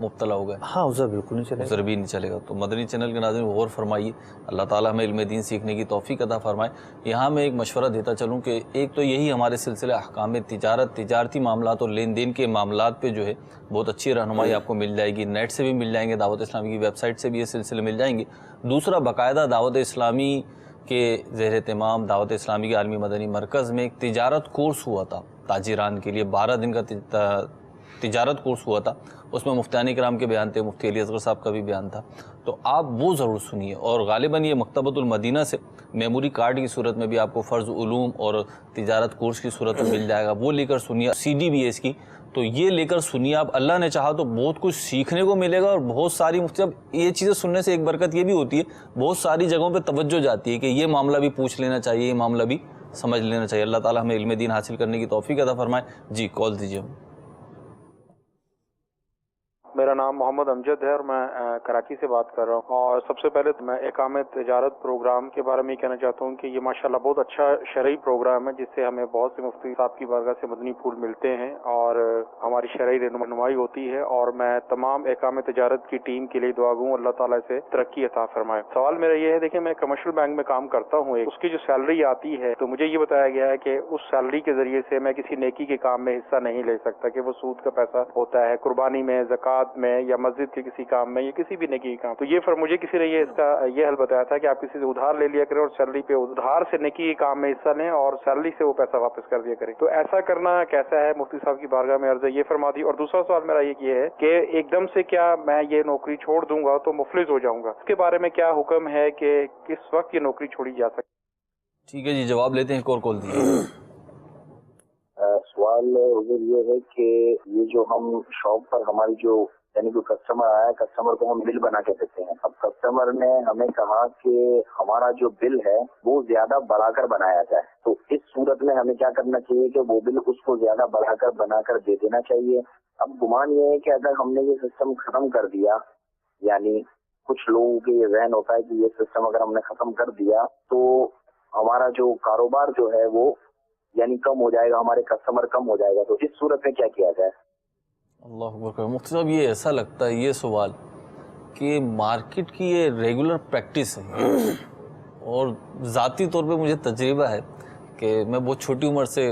مبتلا ہو گئے؟
ہاں عذر بالکل نہیں چلے گا،
عذر بھی نہیں چلے گا۔ تو مدنی چینل کے ناظرین غور فرمائیے، اللہ تعالیٰ ہمیں علم دین سیکھنے کی توفیق عطا فرمائے۔ یہاں میں ایک مشورہ دیتا چلوں کہ ایک تو یہی ہمارے سلسلہ احکام تجارت، تجارتی معاملات اور لین دین کے معاملات پہ جو ہے بہت اچھی رہنمائی آپ کو مل جائے گی، نیٹ سے بھی مل جائیں گے، دعوت اسلامی کی ویب سائٹ سے بھی یہ سلسلے مل جائیں گے۔ دوسرا، باقاعدہ دعوت اسلامی کے زیر اہتمام دعوت اسلامی کے عالمی مدنی مرکز میں ایک تجارت کورس ہوا تھا تاجران کے لیے، 12 دن کا تجارت کورس ہوا تھا، اس میں مفتیان کرام کے بیان تھے، مفتی علی اصغر صاحب کا بھی بیان تھا، تو آپ وہ ضرور سنیے۔ اور غالباً یہ مکتبۃ المدینہ سے میموری کارڈ کی صورت میں بھی آپ کو فرض علوم اور تجارت کورس کی صورت میں مل جائے گا، وہ لے کر سنیے، CD بھی ہے اس کی، تو یہ لے کر سنیے آپ، اللہ نے چاہا تو بہت کچھ سیکھنے کو ملے گا۔ اور بہت ساری اب یہ چیزیں سننے سے ایک برکت یہ بھی ہوتی ہے، بہت ساری جگہوں پہ توجہ جاتی ہے کہ یہ معاملہ بھی پوچھ لینا چاہیے، یہ معاملہ بھی سمجھ لینا چاہیے۔ اللہ تعالیٰ ہمیں علم دین حاصل کرنے کی توفیق عطا فرمائے۔ جی کال دیجیے۔
میرا نام محمد امجد ہے اور میں کراچی سے بات کر رہا ہوں، اور سب سے پہلے میں اقامہ تجارت پروگرام کے بارے میں یہ کہنا چاہتا ہوں کہ یہ ماشاءاللہ بہت اچھا شرعی پروگرام ہے، جس سے ہمیں بہت سے مفتی صاحب کی بارگاہ سے مدنی پھول ملتے ہیں اور ہماری شرعی رہنمائی ہوتی ہے، اور میں تمام اقامہ تجارت کی ٹیم کے لیے دعا گوں اللہ تعالیٰ سے ترقی عطا فرمائے۔ سوال میرا یہ ہے، دیکھیں میں کمرشل بینک میں کام کرتا ہوں، اس کی جو سیلری آتی ہے تو مجھے یہ بتایا گیا ہے کہ اس سیلری کے ذریعے سے میں کسی نیکی کے کام میں حصہ نہیں لے سکتا، کہ وہ سود کا پیسہ ہوتا ہے قربانی میں، زکوٰۃ میں، یا مسجد کے کسی کام میں، یا کسی بھی نیکی کے کام۔ تو یہ مجھے کسی نے اس کا یہ حل بتایا تھا کہ آپ کسی سے ادھار لے لیا کریں اور سیلری پہ ادھار سے نیکی کے کام میں حصہ لیں اور سیلری سے وہ پیسہ واپس کر دیا کریں۔ تو ایسا کرنا کیسا ہے؟ مفتی صاحب کی بارگاہ میں عرض ہے، یہ فرما دی۔ اور دوسرا سوال میرا یہ ہے کہ ایک دم سے کیا میں یہ نوکری چھوڑ دوں گا تو مفلس ہو جاؤں گا؟ اس کے بارے میں کیا حکم ہے کہ کس وقت یہ نوکری چھوڑی جا سکتی؟
ٹھیک ہے جی، جواب لیتے ہیں، ایک اور کال دیجیے۔
سوال حضور یہ ہے کہ یہ جو ہم شاپ پر ہماری جو یعنی کوئی کسٹمر آیا ہے، کسٹمر کو ہم بل بنا کے دیتے ہیں، اب کسٹمر نے ہمیں کہا کہ ہمارا جو بل ہے وہ زیادہ بڑھا کر بنایا جائے، تو اس صورت میں ہمیں کیا کرنا چاہیے کہ وہ بل اس کو زیادہ بڑھا کر بنا کر دے دینا چاہیے؟ اب گمان یہ ہے کہ اگر ہم نے یہ سسٹم ختم کر دیا، یعنی کچھ لوگوں کے یہ ذہن ہوتا ہے کہ یہ سسٹم اگر ہم نے ختم کر دیا تو ہمارا جو کاروبار جو ہے وہ یعنی کم ہو جائے گا، ہمارے کسٹمر کم ہو جائے گا، تو اس صورت میں کیا کیا جائے؟
اللہ اکبر۔ مفتی صاحب یہ ایسا لگتا ہے یہ سوال کہ مارکیٹ کی یہ ریگولر پریکٹس ہے، اور ذاتی طور پہ مجھے تجربہ ہے کہ میں بہت چھوٹی عمر سے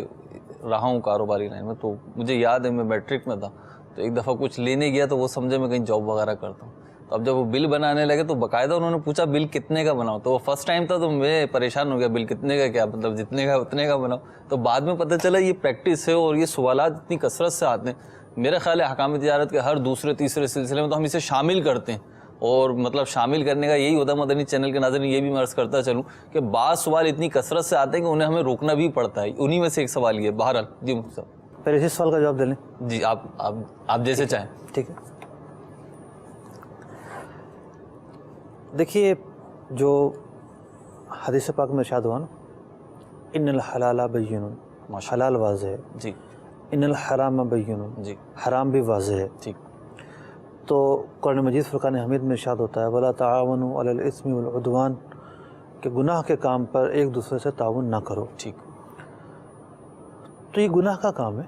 رہا ہوں کاروباری لائن میں، تو مجھے یاد ہے میں میٹرک میں تھا تو ایک دفعہ کچھ لینے گیا تو وہ سمجھے میں کہیں جاب وغیرہ کرتا ہوں، تو اب جب وہ بل بنانے لگے تو باقاعدہ انہوں نے پوچھا بل کتنے کا بناؤ، تو وہ فرسٹ ٹائم تھا تو میں پریشان ہو گیا، بل کتنے کا کیا مطلب، جتنے کا اتنے کا بناؤ، تو بعد میں پتہ چلا یہ پریکٹس ہے اور یہ سوالات اتنی کثرت سے آتے ہیں۔ میرا خیال ہے احکام تجارت کے ہر دوسرے تیسرے سلسلے میں تو ہم اسے شامل کرتے ہیں، اور مطلب شامل کرنے کا یہی ہوتا ہے مدنی چینل کے ناظرین، یہ بھی میں عرض کرتا چلوں کہ بعض سوال اتنی کثرت سے آتے ہیں کہ انہیں ہمیں روکنا بھی پڑتا ہے، انہی میں سے ایک سوال یہ ہے۔ بہرحال جی مفتی صاحب
پہلے اس سوال کا جواب دے لیں۔
جی آپ جیسے چاہیں۔
ٹھیک ہے، دیکھیے جو حدیث پاک میں ارشاد ہوا نا، ان الحلال بین، حلال واضح ہے،
جی،
ان الحرام بین،
جی،
حرام بھی واضح ہے۔
ٹھیک،
تو قرآن مجید فرقان حمید میں ارشاد ہوتا ہے ولا تعاونوا علی الاثم والعدوان، کہ گناہ کے کام پر ایک دوسرے سے تعاون نہ کرو۔
ٹھیک،
تو یہ گناہ کا کام ہے،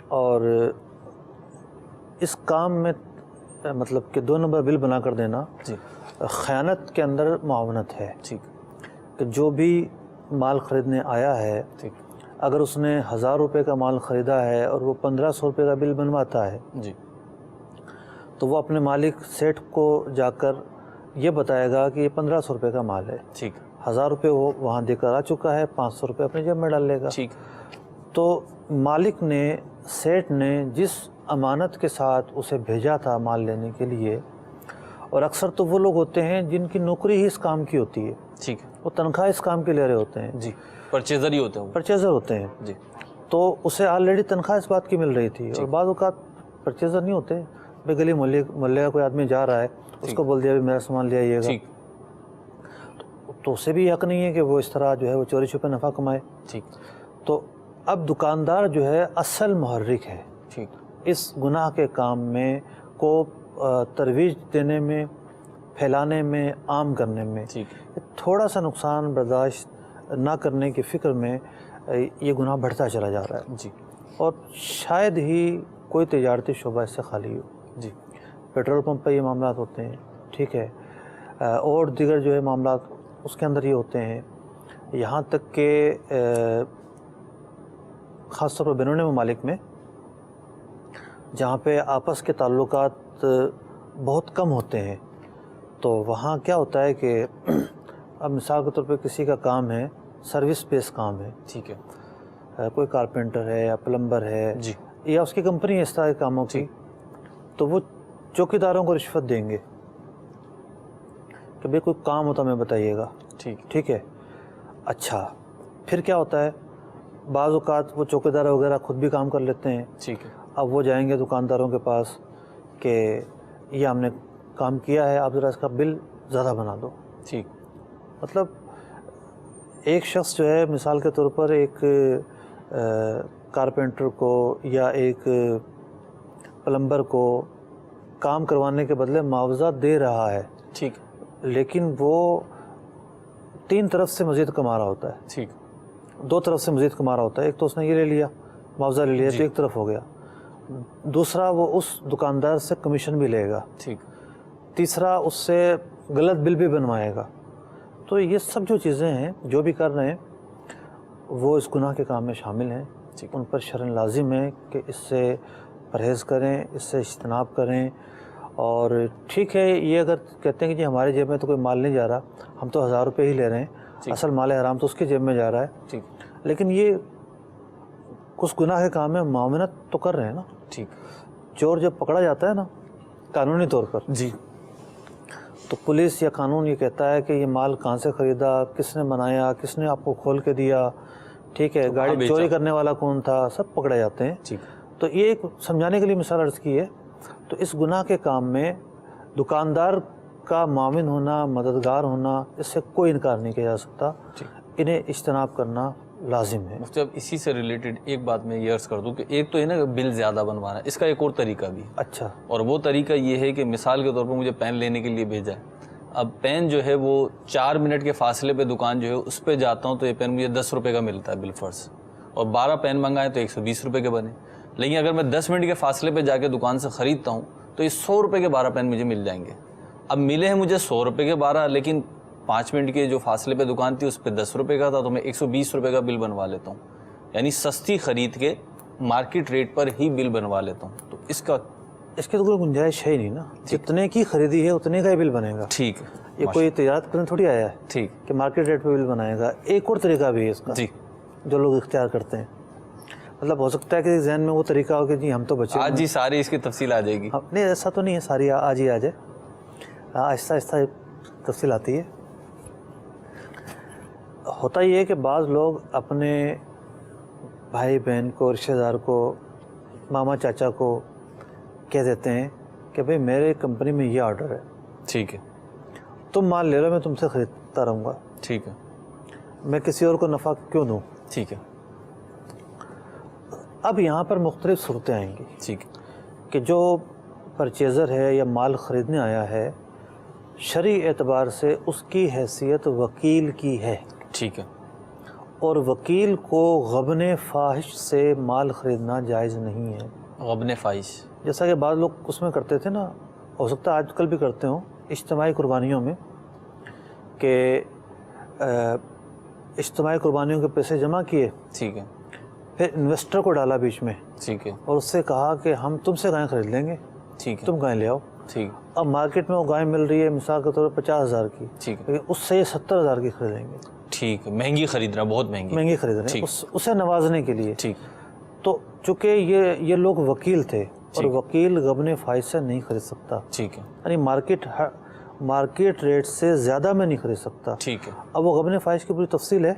اور اس کام میں مطلب کہ 2 نمبر بل بنا کر دینا
جی،
خیانت کے اندر معاونت ہے،
ٹھیک،
کہ جو بھی مال خریدنے آیا ہے،
ٹھیک،
اگر اس نے 1000 روپے کا مال خریدا ہے اور وہ 1500 روپے کا بل بنواتا ہے،
جی،
تو وہ اپنے مالک سیٹھ کو جا کر یہ بتائے گا کہ یہ 1500 روپے کا مال ہے،
ٹھیک،
1000 روپے وہ وہاں دے کر آ چکا ہے، 500 روپے اپنی جیب میں ڈال لے گا۔
ٹھیک،
تو مالک نے، سیٹھ نے جس امانت کے ساتھ اسے بھیجا تھا مال لینے کے لیے، اور اکثر تو وہ لوگ ہوتے ہیں جن کی نوکری ہی اس کام کی ہوتی ہے،
ٹھیک،
وہ تنخواہ اس کام کے لے رہے ہوتے ہیں،
جی، پرچیزر ہی ہوتے ہیں وہ،
پرچیزر ہوتے ہیں،
جی،
تو اسے آلریڈی تنخواہ اس بات کی مل رہی تھی، اور بعض اوقات پرچیزر نہیں ہوتے، بے گلی محلے کا کوئی آدمی جا رہا ہے، اس کو بول دیا بھی میرا سامان لے آئیے گا،
ٹھیک،
تو اسے بھی حق نہیں ہے کہ وہ اس طرح جو ہے وہ چوری چھپے نفع کمائے۔
ٹھیک،
تو اب دکاندار جو ہے اصل محرک ہے
ٹھیک،
اس گناہ کے کام میں کو ترویج دینے میں، پھیلانے میں، عام کرنے میں،
ٹھیک،
تھوڑا سا نقصان برداشت نہ کرنے کی فکر میں یہ گناہ بڑھتا چلا جا رہا ہے،
جی،
اور شاید ہی کوئی تجارتی شعبہ اس سے خالی ہو۔
جی،
پیٹرول پمپ پہ یہ معاملات ہوتے ہیں، ٹھیک ہے، اور دیگر جو ہے معاملات اس کے اندر یہ ہوتے ہیں، یہاں تک کہ خاص طور پر بیرون ممالک میں جہاں پہ آپس کے تعلقات بہت کم ہوتے ہیں، تو وہاں کیا ہوتا ہے کہ اب مثال کے طور پہ کسی کا کام ہے، سروس بیس کام ہے،
ٹھیک ہے،
کوئی کارپینٹر ہے یا پلمبر ہے
جی،
یا اس کی کمپنی ہے اس طرح کے کاموں کی، تو وہ چوکیداروں کو رشوت دیں گے کہ بھئی کوئی کام ہوتا ہمیں بتائیے گا، ٹھیک ہے۔ اچھا، پھر کیا ہوتا ہے، بعض اوقات وہ چوکیدار وغیرہ خود بھی کام کر لیتے ہیں،
ٹھیک ہے،
اب وہ جائیں گے دکانداروں کے پاس کہ یہ ہم نے کام کیا ہے، آپ ذرا اس کا بل زیادہ بنا دو،
ٹھیک،
مطلب ایک شخص جو ہے مثال کے طور پر ایک کارپینٹر کو یا ایک پلمبر کو کام کروانے کے بدلے معاوضہ دے رہا ہے،
ٹھیک،
لیکن وہ 3 طرف سے مزید کما رہا ہوتا ہے،
ٹھیک،
2 طرف سے مزید کما رہا ہوتا ہے، ایک تو اس نے یہ لے لیا معاوضہ لے لیا تو ایک طرف ہو گیا، دوسرا وہ اس دکاندار سے کمیشن بھی لے گا،
ٹھیک،
تیسرا اس سے غلط بل بھی بنوائے گا۔ تو یہ سب جو چیزیں ہیں جو بھی کر رہے ہیں وہ اس گناہ کے کام میں شامل ہیں، ان پر شرعاً لازم ہے کہ اس سے پرہیز کریں، اس سے اجتناب کریں۔ اور ٹھیک ہے، یہ اگر کہتے ہیں کہ جی ہمارے جیب میں تو کوئی مال نہیں جا رہا، ہم تو 1000 روپے ہی لے رہے ہیں، اصل مال حرام تو اس کی جیب میں جا رہا ہے، لیکن یہ کچھ گناہ کے کام میں معاونت تو کر رہے ہیں نا۔
ٹھیک،
چور جب پکڑا جاتا ہے نا قانونی طور پر،
جی،
تو پولیس یا قانون یہ کہتا ہے کہ یہ مال کہاں سے خریدا، کس نے بنایا، کس نے آپ کو کھول کے دیا، ٹھیک ہے، گاڑی چوری کرنے والا کون تھا، سب پکڑے جاتے ہیں۔ تو یہ ایک سمجھانے کے لیے مثال عرض کی ہے۔ تو اس گناہ کے کام میں دکاندار کا معاون ہونا، مددگار ہونا، اس سے کوئی انکار نہیں کیا جا سکتا، انہیں اجتناب کرنا لازم ہے۔
مفتی اب اسی سے ریلیٹڈ ایک بات میں یہ عرض کر دوں کہ ایک تو ہے نا کہ بل زیادہ بنوانا، اس کا ایک اور طریقہ بھی ہے۔
اچھا،
اور وہ طریقہ یہ ہے کہ مثال کے طور پر مجھے پین لینے کے لیے بھیجا ہے، اب پین جو ہے وہ 4 منٹ کے فاصلے پہ دکان جو ہے اس پہ جاتا ہوں تو یہ پین مجھے 10 روپے کا ملتا ہے بالفرض، اور 12 پین منگائے تو 120 روپے کے بنے، لیکن اگر میں 10 منٹ کے فاصلے پہ جا کے دکان سے خریدتا ہوں تو یہ 100 روپے کے 12 پین مجھے مل جائیں گے۔ اب ملے ہیں مجھے 100 روپے کے 12، لیکن 5 منٹ کے جو فاصلے پہ دکان تھی اس پہ 10 روپے کا تھا، تو میں 120 روپے کا بل بنوا لیتا ہوں، یعنی سستی خرید کے مارکیٹ ریٹ پر ہی بل بنوا لیتا ہوں۔ تو اس
کی تو کوئی گنجائش ہے ہی نہیں نا، جتنے کی خریدی ہے اتنے کا ہی بل بنے گا۔
ٹھیک ہے،
یہ کوئی تجارت کرنے تھوڑی آیا ہے
ٹھیک
کہ مارکیٹ ریٹ پہ بل بنائے گا۔ ایک اور طریقہ بھی ہے اس کا جو لوگ اختیار کرتے ہیں، مطلب ہو سکتا ہے کہ ذہن میں وہ طریقہ ہو کہ جی ہم تو بچے
آج جی ساری اس کی تفصیل آ جائے گی۔
نہیں، ایسا تو نہیں ہے ساری آج ہی آ جائے، آہستہ آہستہ تفصیل آتی ہے۔ ہوتا یہ ہے کہ بعض لوگ اپنے بھائی بہن کو، رشتہ دار کو، ماما چاچا کو کہہ دیتے ہیں کہ بھئی میرے کمپنی میں یہ آرڈر ہے،
ٹھیک ہے،
تم مال لے لو، میں تم سے خریدتا رہوں گا،
ٹھیک ہے،
میں کسی اور کو نفع کیوں دوں۔
ٹھیک ہے،
اب یہاں پر مختلف صورتیں آئیں گی،
ٹھیک ہے،
کہ جو پرچیزر ہے یا مال خریدنے آیا ہے شرعی اعتبار سے اس کی حیثیت وکیل کی ہے،
ٹھیک ہے،
اور وکیل کو غبن فاحش سے مال خریدنا جائز نہیں ہے۔
غبن فاحش
جیسا کہ بعض لوگ اس میں کرتے تھے نا، ہو سکتا ہے آج کل بھی کرتے ہوں، اجتماعی قربانیوں میں، کہ اجتماعی قربانیوں کے پیسے جمع کیے،
ٹھیک ہے،
پھر انویسٹر کو ڈالا بیچ میں،
ٹھیک ہے،
اور اس سے کہا کہ ہم تم سے گائیں خرید لیں گے،
ٹھیک ہے،
تم گائیں لے آؤ۔
ٹھیک،
اب مارکیٹ میں وہ گائیں مل رہی ہے مثال کے طور پر 50,000 کی،
ٹھیک ہے،
لیکن اس سے یہ 70,000 کی خریدیں گے،
ٹھیک ہے، مہنگی خرید رہا، بہت مہنگی،
مہنگی خرید رہے ہیں اسے نوازنے کے لیے۔
ٹھیک،
تو چونکہ یہ لوگ وکیل تھے، اور وکیل غبن فاحش سے نہیں خرید سکتا،
ٹھیک ہے،
یعنی مارکیٹ ریٹ سے زیادہ میں نہیں خرید سکتا۔
ٹھیک ہے،
اب وہ غبن فاحش کی پوری تفصیل ہے۔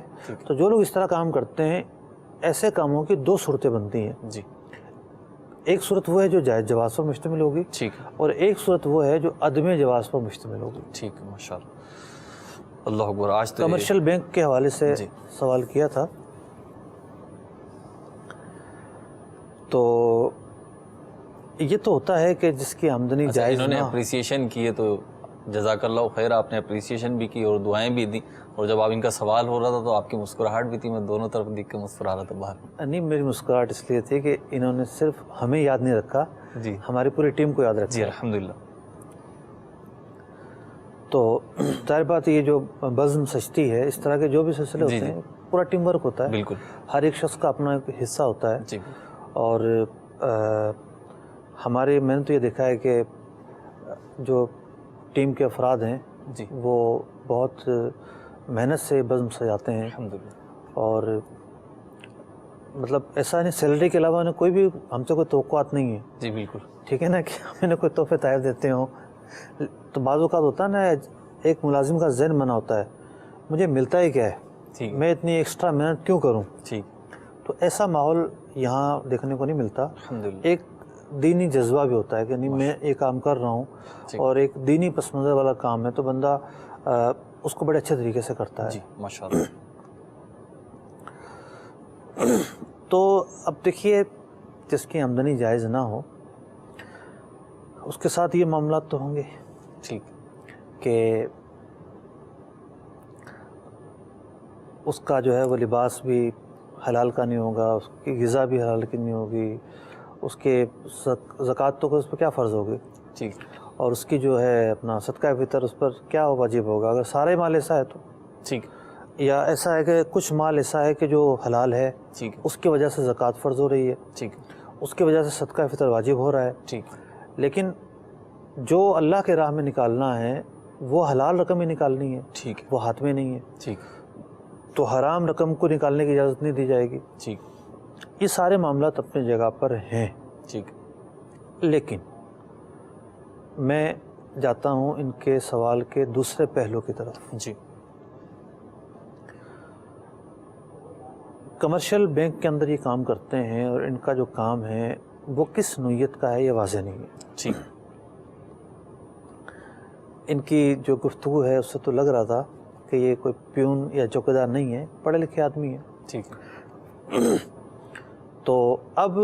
تو جو لوگ اس طرح کام کرتے ہیں، ایسے کاموں کی 2 صورتیں بنتی ہیں،
جی،
ایک صورت وہ ہے جو جائز جواز پر مشتمل ہوگی،
ٹھیک ہے،
اور ایک صورت وہ ہے جو عدم جواز پر مشتمل ہوگی۔
ٹھیک ہے، ماشاء اللہ، اللہ اکبر۔ آج تو
کمرشل بینک کے حوالے سے سوال کیا تھا، تو یہ تو ہوتا ہے کہ جس کی آمدنی جائز
انہوں نے
نہ،
اپریسیشن کی ہے تو جزاک اللہ خیر، آپ نے اپریسیشن بھی کی اور دعائیں بھی دی، اور جب آپ ان کا سوال ہو رہا تھا تو آپ کی مسکراہٹ بھی تھی، میں دونوں طرف دیکھ کے مسکرا رہا تھا باہر.
نہیں، میری مسکراہٹ اس لیے تھی کہ انہوں نے صرف ہمیں یاد نہیں رکھا،
جی
ہماری پوری ٹیم کو یاد رکھا.
جی الحمدللہ.
تو ظاہر بات یہ جو بزم سجتی ہے، اس طرح کے جو بھی سلسلے
جی
ہوتے ہیں پورا ٹیم ورک ہوتا ہے.
بالکل.
ہر ایک شخص کا اپنا ایک حصہ ہوتا ہے.
جی
اور ہمارے میں نے تو یہ دیکھا ہے کہ جو ٹیم کے افراد ہیں
جی
وہ بہت محنت سے بزم سجاتے ہیں.
الحمدللہ.
اور مطلب ایسا نہیں سیلری کے علاوہ انہیں کوئی بھی ہم سے کوئی توقعات نہیں ہے.
جی بالکل.
ٹھیک ہے نا، کہ ہم انہیں کوئی تحفے تحائف دیتے ہوں. تو بعض اوقات ہوتا ہے نا، ایک ملازم کا ذہن بنا ہوتا ہے مجھے ملتا ہی کیا ہے،
ٹھیک
میں اتنی ایکسٹرا محنت کیوں کروں.
ٹھیک.
تو ایسا ماحول یہاں دیکھنے کو نہیں ملتا.
الحمدللہ.
ایک دینی جذبہ بھی ہوتا ہے کہ نہیں میں یہ کام کر رہا ہوں، اور ایک دینی پس منظر والا کام ہے تو بندہ اس کو بڑے اچھے طریقے سے کرتا ہے.
جی ماشاء اللہ.
تو اب دیکھیے، جس کی آمدنی جائز نہ ہو اس کے ساتھ یہ معاملات تو ہوں گے.
ٹھیک.
کہ اس کا جو ہے وہ لباس بھی حلال کا نہیں ہوگا، اس کی غذا بھی حلال کی نہیں ہوگی، اس کے زکوٰۃ تو اس پہ کیا فرض ہوگی.
ٹھیک.
اور اس کی جو ہے اپنا صدقہ فطر اس پر کیا واجب ہوگا اگر سارے مال ایسا ہے تو.
ٹھیک.
یا ایسا ہے کہ کچھ مال ایسا ہے کہ جو حلال ہے،
ٹھیک.
اس کی وجہ سے زکوٰۃ فرض ہو رہی ہے،
ٹھیک.
اس کی وجہ سے صدقہ فطر واجب ہو رہا ہے.
ٹھیک.
لیکن جو اللہ کے راہ میں نکالنا ہے وہ حلال رقم ہی نکالنی ہے.
ٹھیک.
وہ ہاتھ میں نہیں ہے.
ٹھیک.
تو حرام رقم کو نکالنے کی اجازت نہیں دی جائے گی.
ٹھیک.
یہ سارے معاملات اپنی جگہ پر ہیں.
ٹھیک.
لیکن میں جاتا ہوں ان کے سوال کے دوسرے پہلو کی طرف.
جی.
کمرشل بینک کے اندر یہ کام کرتے ہیں اور ان کا جو کام ہے وہ کس نوعیت کا ہے یہ واضح نہیں ہے.
ٹھیک.
ان کی جو گفتگو ہے اس سے تو لگ رہا تھا کہ یہ کوئی پیون یا چوکیدار نہیں ہے، پڑھے لکھے آدمی ہے.
ٹھیک.
تو اب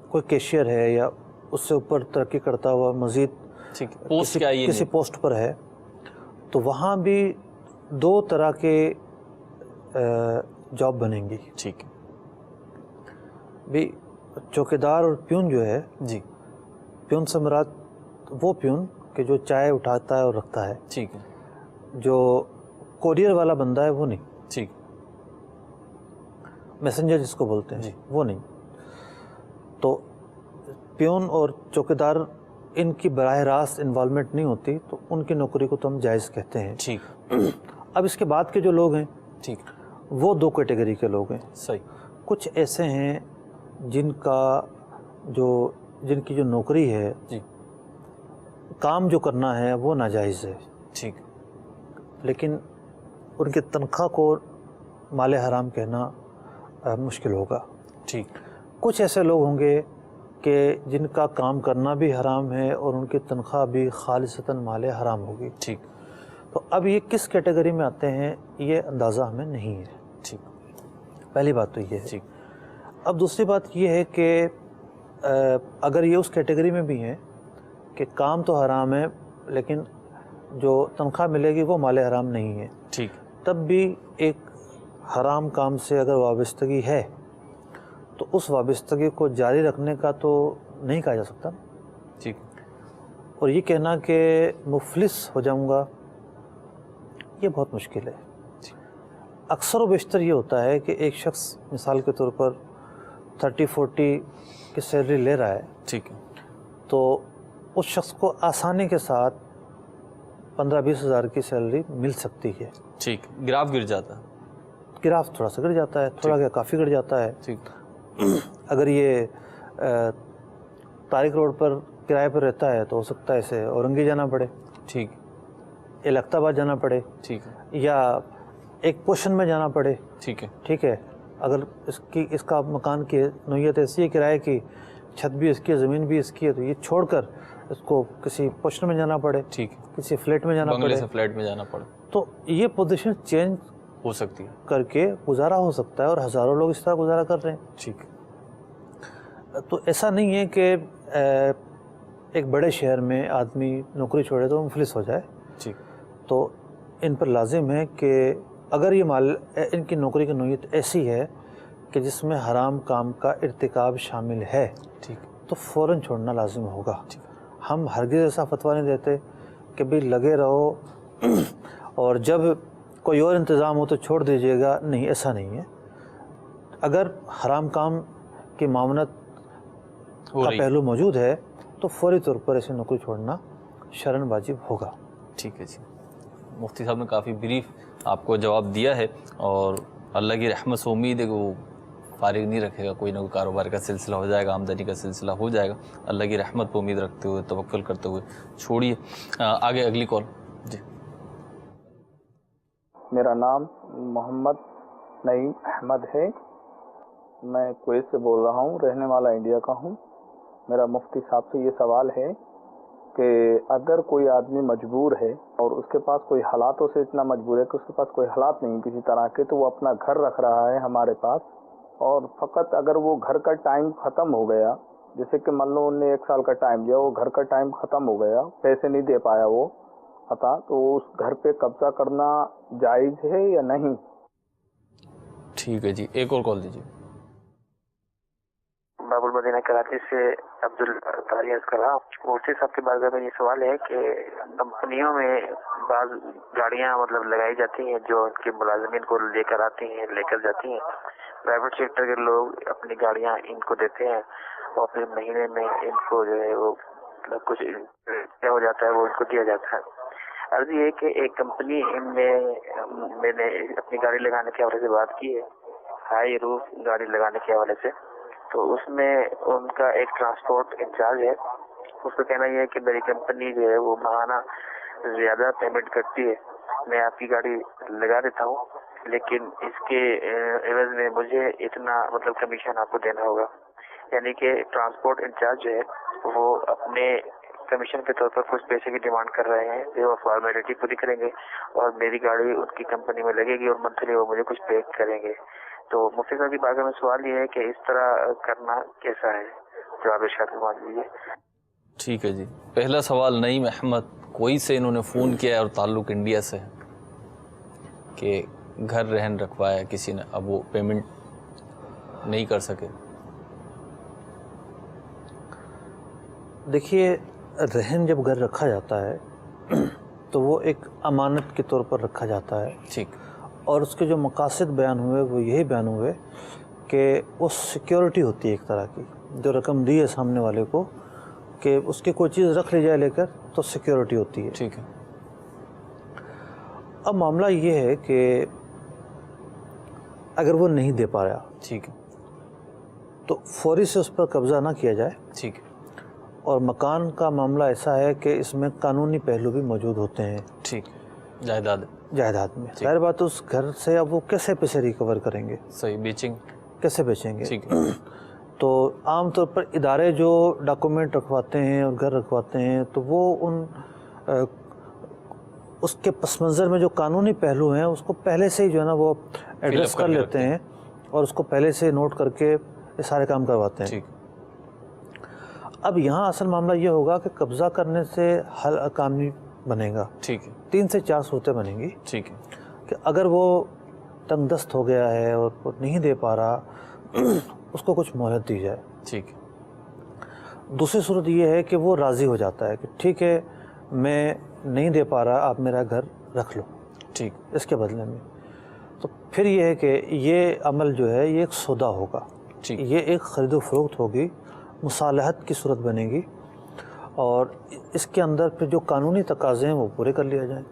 کوئی کیشیئر ہے یا اس سے اوپر ترقی کرتا ہوا مزید
پوسٹ کیا یہ
کسی پوسٹ پر ہے، تو وہاں بھی دو طرح کے جاب بنیں گی.
ٹھیک.
بھی چوکیدار اور پیون جو ہے،
جی
پیون سے مراد وہ پیون کہ جو چائے اٹھاتا ہے اور رکھتا ہے.
ٹھیک ہے.
جو کوریئر والا بندہ ہے وہ نہیں.
ٹھیک.
میسنجر جس کو بولتے ہیں
جی.
وہ نہیں. تو پیون اور چوکیدار ان کی براہ راست انوالومنٹ نہیں ہوتی، تو ان کی نوکری کو تو ہم جائز کہتے ہیں.
ٹھیک.
اب اس کے بعد کے جو لوگ ہیں
ٹھیک
وہ دو کیٹیگری کے لوگ ہیں.
صحیح.
کچھ ایسے ہیں جن کی جو نوکری ہے،
جی
کام جو کرنا ہے وہ ناجائز ہے.
ٹھیک.
لیکن ان کی تنخواہ کو مال حرام کہنا مشکل ہوگا.
ٹھیک.
کچھ ایسے لوگ ہوں گے کہ جن کا کام کرنا بھی حرام ہے اور ان کی تنخواہ بھی خالصتاً مال حرام ہوگی.
ٹھیک.
تو اب یہ کس کیٹیگری میں آتے ہیں یہ اندازہ ہمیں نہیں ہے.
ٹھیک.
پہلی بات تو یہ ہے.
ٹھیک.
اب دوسری بات یہ ہے کہ اگر یہ اس کیٹیگری میں بھی ہیں کہ کام تو حرام ہے لیکن جو تنخواہ ملے گی وہ مال حرام نہیں ہے،
ٹھیک.
تب بھی ایک حرام کام سے اگر وابستگی ہے تو اس وابستگی کو جاری رکھنے کا تو نہیں کہا جا سکتا.
ٹھیک.
اور یہ کہنا کہ مفلس ہو جاؤں گا یہ بہت مشکل ہے. اکثر و بیشتر یہ ہوتا ہے کہ ایک شخص مثال کے طور پر 30-40 کی سیلری لے رہا ہے.
ٹھیک ہے.
تو اس شخص کو آسانی کے ساتھ 15-20 ہزار کی سیلری مل سکتی ہے.
ٹھیک. گراف گر جاتا ہے.
گراف تھوڑا سا گر جاتا ہے، تھوڑا کیا کافی گر جاتا ہے.
ٹھیک.
اگر یہ طارق روڈ پر کرائے پر رہتا ہے تو ہو سکتا ہے اسے اورنگی جانا پڑے.
ٹھیک.
یا لخت آباد جانا پڑے.
ٹھیک ہے.
یا ایک پوشن میں جانا پڑے.
ٹھیک ہے.
ٹھیک ہے. اگر اس کا مکان کی نوعیت ایسی ہے کرائے کی، چھت بھی اس کی ہے، زمین بھی اس کی ہے، تو یہ چھوڑ کر اس کو کسی پوشن میں جانا پڑے.
ٹھیک.
کسی فلیٹ میں جانا پڑے.
بنگلے سے فلیٹ میں جانا پڑے.
تو یہ پوزیشن چینج
ہو سکتی ہے
کر کے گزارا ہو سکتا ہے، اور ہزاروں لوگ اس طرح گزارا کر رہے ہیں.
ٹھیک.
تو ایسا نہیں ہے کہ ایک بڑے شہر میں آدمی نوکری چھوڑے تو مفلس ہو جائے،
ٹھیک،
تو ان پر لازم ہے کہ اگر یہ ان کی نوکری کی نوعیت ایسی ہے کہ جس میں حرام کام کا ارتکاب شامل ہے،
ٹھیک،
تو فوراً چھوڑنا لازم ہوگا۔
ٹھیک،
ہم ہرگز ایسا فتویٰ نہیں دیتے کہ بھی لگے رہو اور جب کوئی اور انتظام ہو تو چھوڑ دیجیے گا، نہیں، ایسا نہیں ہے۔ اگر حرام کام کی معاونت کا پہلو موجود ہے تو فوری طور پر ایسی نوکری چھوڑنا شرعاً واجب ہوگا۔
ٹھیک ہے جی، مفتی صاحب نے کافی بریف آپ کو جواب دیا ہے، اور اللہ کی رحمت سے امید ہے کہ وہ فارغ نہیں رکھے گا، کوئی نہ کوئی کاروبار کا سلسلہ ہو جائے گا، آمدنی کا سلسلہ ہو جائے گا۔ اللہ کی رحمت پہ امید رکھتے ہوئے، توکل کرتے ہوئے چھوڑیے۔ آگے اگلی کال جی۔
میرا نام محمد نعیم احمد ہے، میں کویت سے بول رہا ہوں، رہنے والا انڈیا کا ہوں۔ میرا مفتی صاحب سے یہ سوال ہے کہ اگر کوئی آدمی مجبور ہے اور اس کے پاس کوئی حالاتوں سے اتنا مجبور ہے کہ اس کے پاس کوئی حالات نہیں کسی طرح کے، تو وہ اپنا گھر رکھ رہا ہے ہمارے پاس، اور فقط اگر وہ گھر کا ٹائم ختم ہو گیا، جیسے کہ مان لو انہوں نے 1 سال کا ٹائم دیا، وہ گھر کا ٹائم ختم ہو گیا، پیسے نہیں دے پایا وہ عطا، تو اس گھر پہ قبضہ کرنا جائز ہے یا نہیں؟
ٹھیک ہے جی، ایک اور کال دیجیے۔
باب المدینہ کراچی سے عبدالطاری عرض کر رہا ہوں۔ مفتی صاحب کے بارے میں یہ سوال ہے کہ کمپنیوں میں بعض گاڑیاں مطلب لگائی جاتی ہیں جو ان کے ملازمین کو لے کر آتی ہیں، لے کر جاتی ہیں، پرائیویٹ سیکٹر کے لوگ اپنی گاڑیاں ان کو دیتے ہیں اور پھر مہینے میں ان کو جو ہے وہ مطلب کچھ کیا ہو جاتا ہے وہ ان کو دیا جاتا ہے۔ عرض یہ ہے کہ ایک کمپنی میں نے اپنی گاڑی لگانے کے حوالے سے بات کی ہے، ہائی روف گاڑی لگانے کے حوالے سے، تو اس میں ان کا ایک ٹرانسپورٹ انچارج ہے، اس کا کہنا یہ ہے کہ میری کمپنی جو ہے وہ ماہانہ زیادہ پیمنٹ کرتی ہے، میں آپ کی گاڑی لگا دیتا ہوں لیکن اس کے عوض میں مجھے اتنا مطلب کمیشن آپ کو دینا ہوگا، یعنی کہ ٹرانسپورٹ انچارج جو ہے وہ اپنے کمیشن کے طور پر کچھ پیسے کی ڈیمانڈ کر رہے ہیں جو وہ فارمیلٹی پوری کریں گے اور میری گاڑی ان کی کمپنی میں لگے گی اور منتھلی وہ مجھے کچھ پے کریں گے۔ تو مفتی صاحب کی بارگاہ میں سوال یہ ہے کہ اس طرح کرنا کیسا ہے، جواب ارشاد فرما دیجیے۔
ٹھیک ہے جی، پہلا سوال نعیم احمد کوئی سے انہوں نے فون کیا ہے اور تعلق انڈیا سے ہے کہ گھر رہن رکھوایا کسی نے، اب وہ پیمنٹ نہیں کر سکے۔
دیکھیے، رہن جب گھر رکھا جاتا ہے تو وہ ایک امانت کے طور پر رکھا جاتا ہے،
ٹھیک،
اور اس کے جو مقاصد بیان ہوئے وہ یہی بیان ہوئے کہ وہ سیکیورٹی ہوتی ہے ایک طرح کی، جو رقم دی ہے سامنے والے کو کہ اس کی کوئی چیز رکھ لی جائے لے کر تو سیکیورٹی ہوتی ہے۔
ٹھیک ہے،
اب معاملہ یہ ہے کہ اگر وہ نہیں دے پا رہا،
ٹھیک ہے،
تو فوری سے اس پر قبضہ نہ کیا جائے،
ٹھیک ہے،
اور مکان کا معاملہ ایسا ہے کہ اس میں قانونی پہلو بھی موجود ہوتے ہیں،
ٹھیک، جائیداد
میں ظاہر بات اس گھر سے اب وہ کیسے پیسے ریکور کریں گے،
صحیح، بیچیں،
کیسے بیچیں گے؟
ٹھیک ہے،
تو عام طور پر ادارے جو ڈاکومنٹ رکھواتے ہیں اور گھر رکھواتے ہیں تو وہ اس کے پس منظر میں جو قانونی پہلو ہیں اس کو پہلے سے ہی جو ہے نا وہ ایڈریس کر لیتے ہیں اور اس کو پہلے سے نوٹ کر کے یہ سارے کام کرواتے ہیں۔
ٹھیک،
اب یہاں اصل معاملہ یہ ہوگا کہ قبضہ کرنے سے حل کام نہیں بنے گا،
ٹھیک ہے،
3 سے 4 صورتیں بنیں گی
ٹھیک ہے،
کہ اگر وہ تنگ دست ہو گیا ہے اور وہ نہیں دے پا رہا اس کو کچھ مہلت دی جائے۔
ٹھیک،
دوسری صورت یہ ہے کہ وہ راضی ہو جاتا ہے کہ ٹھیک ہے میں نہیں دے پا رہا، آپ میرا گھر رکھ لو،
ٹھیک،
اس کے بدلے میں، تو پھر یہ ہے کہ یہ عمل جو ہے یہ ایک سودا ہوگا،
ٹھیک،
یہ ایک خرید و فروخت ہوگی، مصالحت کی صورت بنے گی، اور اس کے اندر پھر جو قانونی تقاضے ہیں وہ پورے کر لیا جائیں،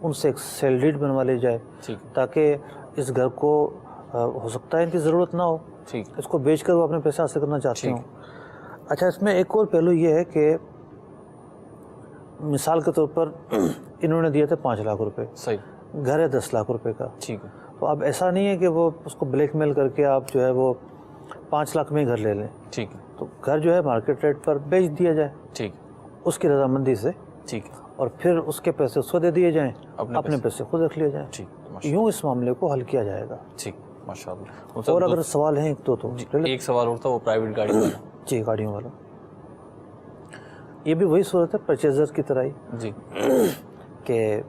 ان سے ایک سیل ڈیڈ بنوا لی جائے تاکہ اس گھر کو ہو سکتا ہے ان کی ضرورت نہ ہو،
ٹھیک،
اس کو بیچ کر وہ اپنے پیسے حاصل کرنا چاہتے ہوں۔ اچھا، اس میں ایک اور پہلو یہ ہے کہ مثال کے طور پر انہوں نے دیے تھے 5 لاکھ روپے،
صحیح،
گھر ہے 10 لاکھ روپے کا،
ٹھیک ہے،
تو اب ایسا نہیں ہے کہ وہ اس کو بلیک میل کر کے آپ جو ہے وہ 5 لاکھ میں ہی گھر لے لیں،
ٹھیک ہے،
تو گھر جو ہے مارکیٹ ریٹ پر بیچ دیا جائے،
ٹھیک،
اس کی رضامندی سے،
ٹھیک،
اور پھر اس کے پیسے اس کو دے دیے جائیں، اپنے پیسے خود رکھ لیے جائیں،
ٹھیک،
یوں اس معاملے کو حل کیا جائے گا۔
ٹھیک، ماشاء اللہ۔
اور اگر سوال ہیں ایک تو
ایک سوال اور تھا وہ پرائیویٹ گاڑی والا،
جی، گاڑیوں والا، یہ بھی وہی صورت ہے پرچیزر کی طرح ہی
جی
کہ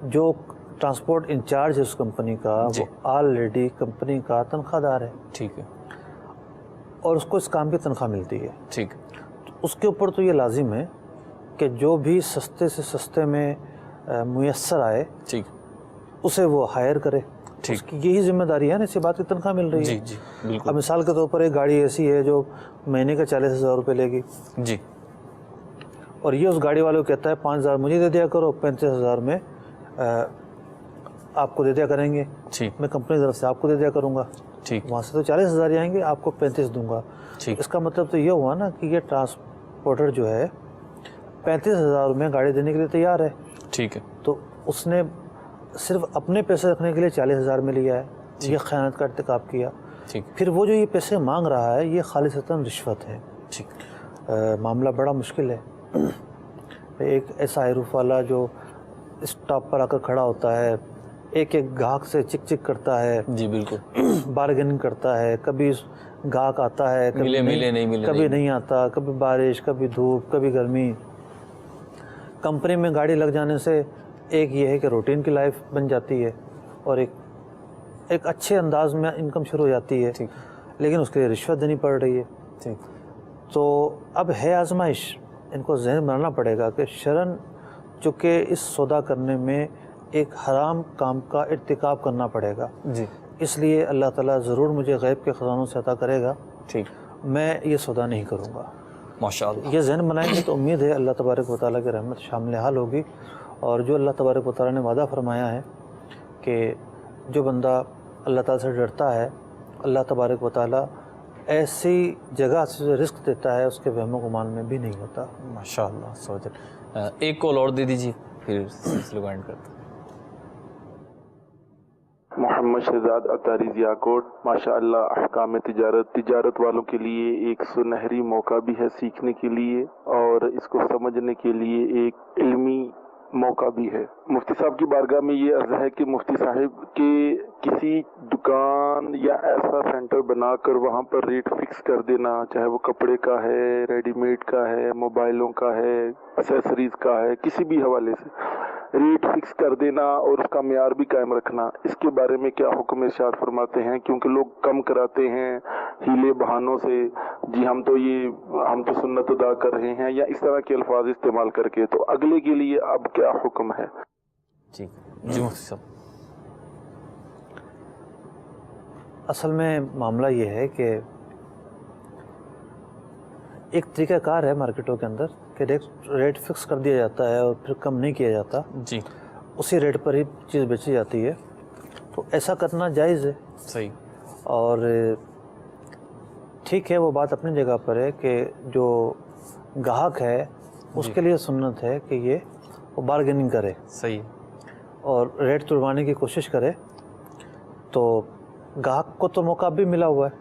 جو ٹرانسپورٹ انچارج ہے اس کمپنی کا وہ آلریڈی کمپنی کا تنخواہ دار ہے،
ٹھیک ہے،
اور اس کو اس کام کی تنخواہ ملتی ہے،
ٹھیک،
تو اس کے اوپر تو یہ لازم ہے کہ جو بھی سستے سے سستے میں میسر آئے
ٹھیک،
اسے وہ ہائر کرے، اس کی یہی ذمہ داری ہے نا، اسی بات کی تنخواہ مل رہی ہے۔
جی جی بالکل۔
اب مثال کے طور پر ایک گاڑی ایسی ہے جو مہینے کا 40,000 روپے لے گی،
جی،
اور یہ اس گاڑی والے کو کہتا ہے 5,000 مجھے دے دیا کرو، 35,000 میں آپ کو دے دیا کریں گے، میں کمپنی کی طرف سے آپ کو دے دیا کروں گا، وہاں سے تو 40,000 ہی آئیں گے، آپ کو 35 دوں گا۔ اس کا مطلب تو یہ ہوا نا کہ یہ ٹرانسپورٹر جو ہے 35,000 میں گاڑی دینے کے لیے تیار ہے،
ٹھیک ہے،
تو اس نے صرف اپنے پیسے رکھنے کے لیے 40,000 میں لیا ہے، یہ خیانت کا ارتکاب کیا۔ پھر وہ جو یہ پیسے مانگ رہا ہے یہ خالصتاً رشوت ہے، معاملہ بڑا مشکل ہے۔ ایک ایسا حروف والا جو اسٹاپ پر آ کر کھڑا ہوتا ہے، ایک ایک گاہک سے چک چک کرتا ہے،
جی بالکل،
بارگیننگ کرتا ہے، کبھی گاہک آتا ہے، کبھی نہیں آتا، کبھی بارش، کبھی دھوپ، کبھی گرمی۔ کمپنی میں گاڑی لگ جانے سے ایک یہ ہے کہ روٹین کی لائف بن جاتی ہے اور ایک اچھے انداز میں انکم شروع ہو جاتی ہے، لیکن اس کے لیے رشوت دینی پڑ رہی ہے۔ تو اب ہے آزمائش، ان کو ذہن بنانا پڑے گا کہ شرعاً چونکہ اس سودا کرنے میں ایک حرام کام کا ارتکاب کرنا پڑے گا، اس لیے اللہ تعالیٰ ضرور مجھے غیب کے خزانوں سے عطا کرے گا، میں یہ سودا نہیں کروں گا۔
ماشاءاللہ،
یہ ذہن بنائیں گے تو امید ہے اللہ تبارک و تعالیٰ کی رحمت شامل حال ہوگی، اور جو اللہ تبارک و تعالیٰ نے وعدہ فرمایا ہے کہ جو بندہ اللہ تعالیٰ سے ڈرتا ہے، اللہ تبارک و تعالیٰ ایسی جگہ سے رزق دیتا ہے اس کے وہم و گمان میں بھی نہیں ہوتا۔
ماشاءاللہ سوچ ایک کال اور دے دیجیے پھر سلسلے کو اینڈ کرتے ہیں۔
محمد شہزاد اطاری ضیاء کوٹ، ماشاءاللہ احکام تجارت والوں کے لیے ایک سنہری موقع بھی ہے سیکھنے کے لیے، اور اس کو سمجھنے کے لیے ایک علمی موقع بھی ہے۔ مفتی صاحب کی بارگاہ میں یہ عرض ہے کہ مفتی صاحب کے کسی دکان یا ایسا سینٹر بنا کر وہاں پر ریٹ فکس کر دینا، چاہے وہ کپڑے کا ہے، ریڈی میڈ کا ہے، موبائلوں کا ہے، ایسیسریز کا ہے، کسی بھی حوالے سے ریٹ فکس کر دینا اور اس کا معیار بھی قائم رکھنا، اس کے بارے میں کیا حکم ارشاد فرماتے ہیں؟ کیونکہ لوگ کم کراتے ہیں ہیلے بہانوں سے، جی ہم تو سنت ادا کر رہے ہیں، یا اس طرح کے الفاظ استعمال کر کے، تو اگلے کے لیے اب کیا حکم ہے؟
جی مفتی صاحب،
اصل میں معاملہ یہ ہے کہ ایک طریقہ کار ہے مارکیٹوں کے اندر کہ ریٹ فکس کر دیا جاتا ہے اور پھر کم نہیں کیا جاتا،
جی
اسی ریٹ پر ہی چیز بیچی جاتی ہے، تو ایسا کرنا جائز ہے،
صحیح،
اور ٹھیک ہے، وہ بات اپنی جگہ پر ہے کہ جو گاہک ہے اس کے لیے سنت ہے کہ وہ بارگیننگ کرے،
صحیح،
اور ریٹ توڑوانے کی کوشش کرے، تو گاہک کو تو موقع بھی ملا ہوا ہے،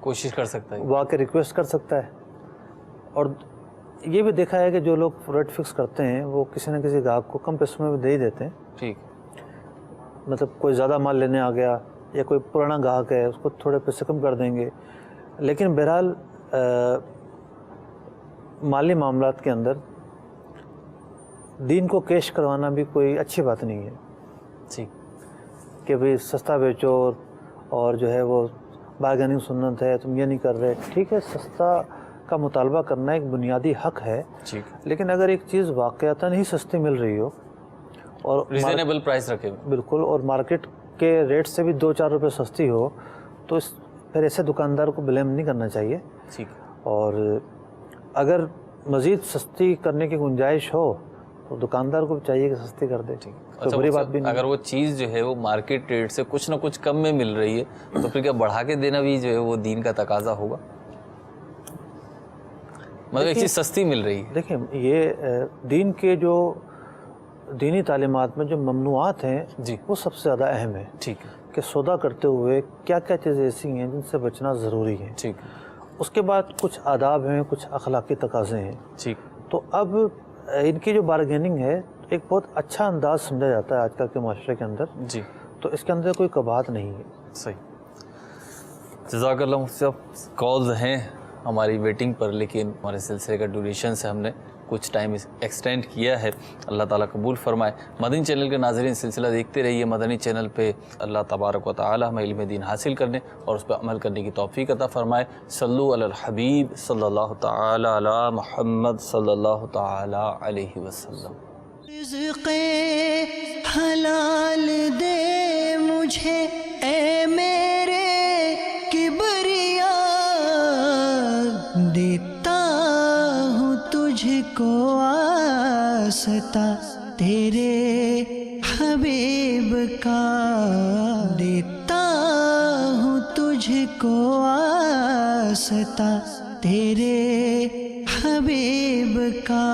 کوشش کر سکتا ہے،
وہ آ کے ریکویسٹ کر سکتا ہے، اور یہ بھی دیکھا ہے کہ جو لوگ ریٹ فکس کرتے ہیں وہ کسی نہ کسی گاہک کو کم پیسوں میں بھی دے ہی دیتے ہیں،
ٹھیک،
مطلب کوئی زیادہ مال لینے آ گیا یا کوئی پرانا گاہک ہے اس کو تھوڑے پیسے کم کر دیں گے، لیکن بہرحال مالی معاملات کے اندر دین کو کیش کروانا بھی کوئی اچھی بات نہیں ہے،
ٹھیک،
کہ بھئی سستا بیچو اور جو ہے وہ بارگیننگ سنت ہے، تم یہ نہیں کر رہے، ٹھیک ہے، سستا کا مطالبہ کرنا ایک بنیادی حق ہے، لیکن اگر ایک چیز واقعتاً ہی سستی مل رہی ہو اور
ریزنیبل پرائس رکھے،
بالکل، اور مارکیٹ کے ریٹ سے بھی 2-4 روپے سستی ہو، تو پھر ایسے دکاندار کو بلیم نہیں کرنا چاہیے، اور اگر مزید سستی کرنے کی گنجائش ہو تو دکاندار کو چاہیے کہ سستی کر دے، تو بری بات بھی نہیں۔
اگر وہ چیز جو ہے وہ مارکیٹ ریٹ سے کچھ نہ کچھ کم میں مل رہی ہے تو پھر کیا بڑھا کے دینا بھی جو ہے وہ دین کا تقاضا ہوگا؟ مطلب ایک چیز سستی مل رہی ہے،
دیکھیں یہ دین کے جو دینی تعلیمات میں جو ممنوعات ہیں وہ سب سے زیادہ اہم ہے،
ٹھیک ہے،
کہ سودا کرتے ہوئے کیا کیا چیزیں ایسی ہیں جن سے بچنا ضروری ہے،
ٹھیک،
اس کے بعد کچھ آداب ہیں، کچھ اخلاقی تقاضے ہیں،
ٹھیک،
تو اب ان کی جو بارگیننگ ہے ایک بہت اچھا انداز سمجھا جاتا ہے آج کل کے معاشرے کے اندر،
جی،
تو اس کے اندر کوئی قباحت نہیں ہے۔
صحیح، جزاک اللہ مفتی صاحب۔ کالز ہیں ہماری ویٹنگ پر، لیکن ہمارے سلسلے کا ڈیوریشن سے ہم نے کچھ ٹائم ایکسٹینڈ کیا ہے. اللہ تعالیٰ قبول فرمائے. مدنی چینل کے ناظرین سلسلہ دیکھتے رہیے. مدنی چینل پہ اللہ تبارک و تعالیٰ ہمیں علم دین حاصل کرنے اور اس پہ عمل کرنے کی توفیق عطا فرمائے. صلو علی الحبیب صلی اللہ تعالیٰ علی محمد صلی اللہ تعالیٰ علیہ وسلم.
رزق حلال دے مجھے اے میرے کبریا، دیتا ہوں تجھ کو واسطہ تیرے حبیب کا، دیتا ہوں تجھ کو واسطہ تیرے حبیب کا.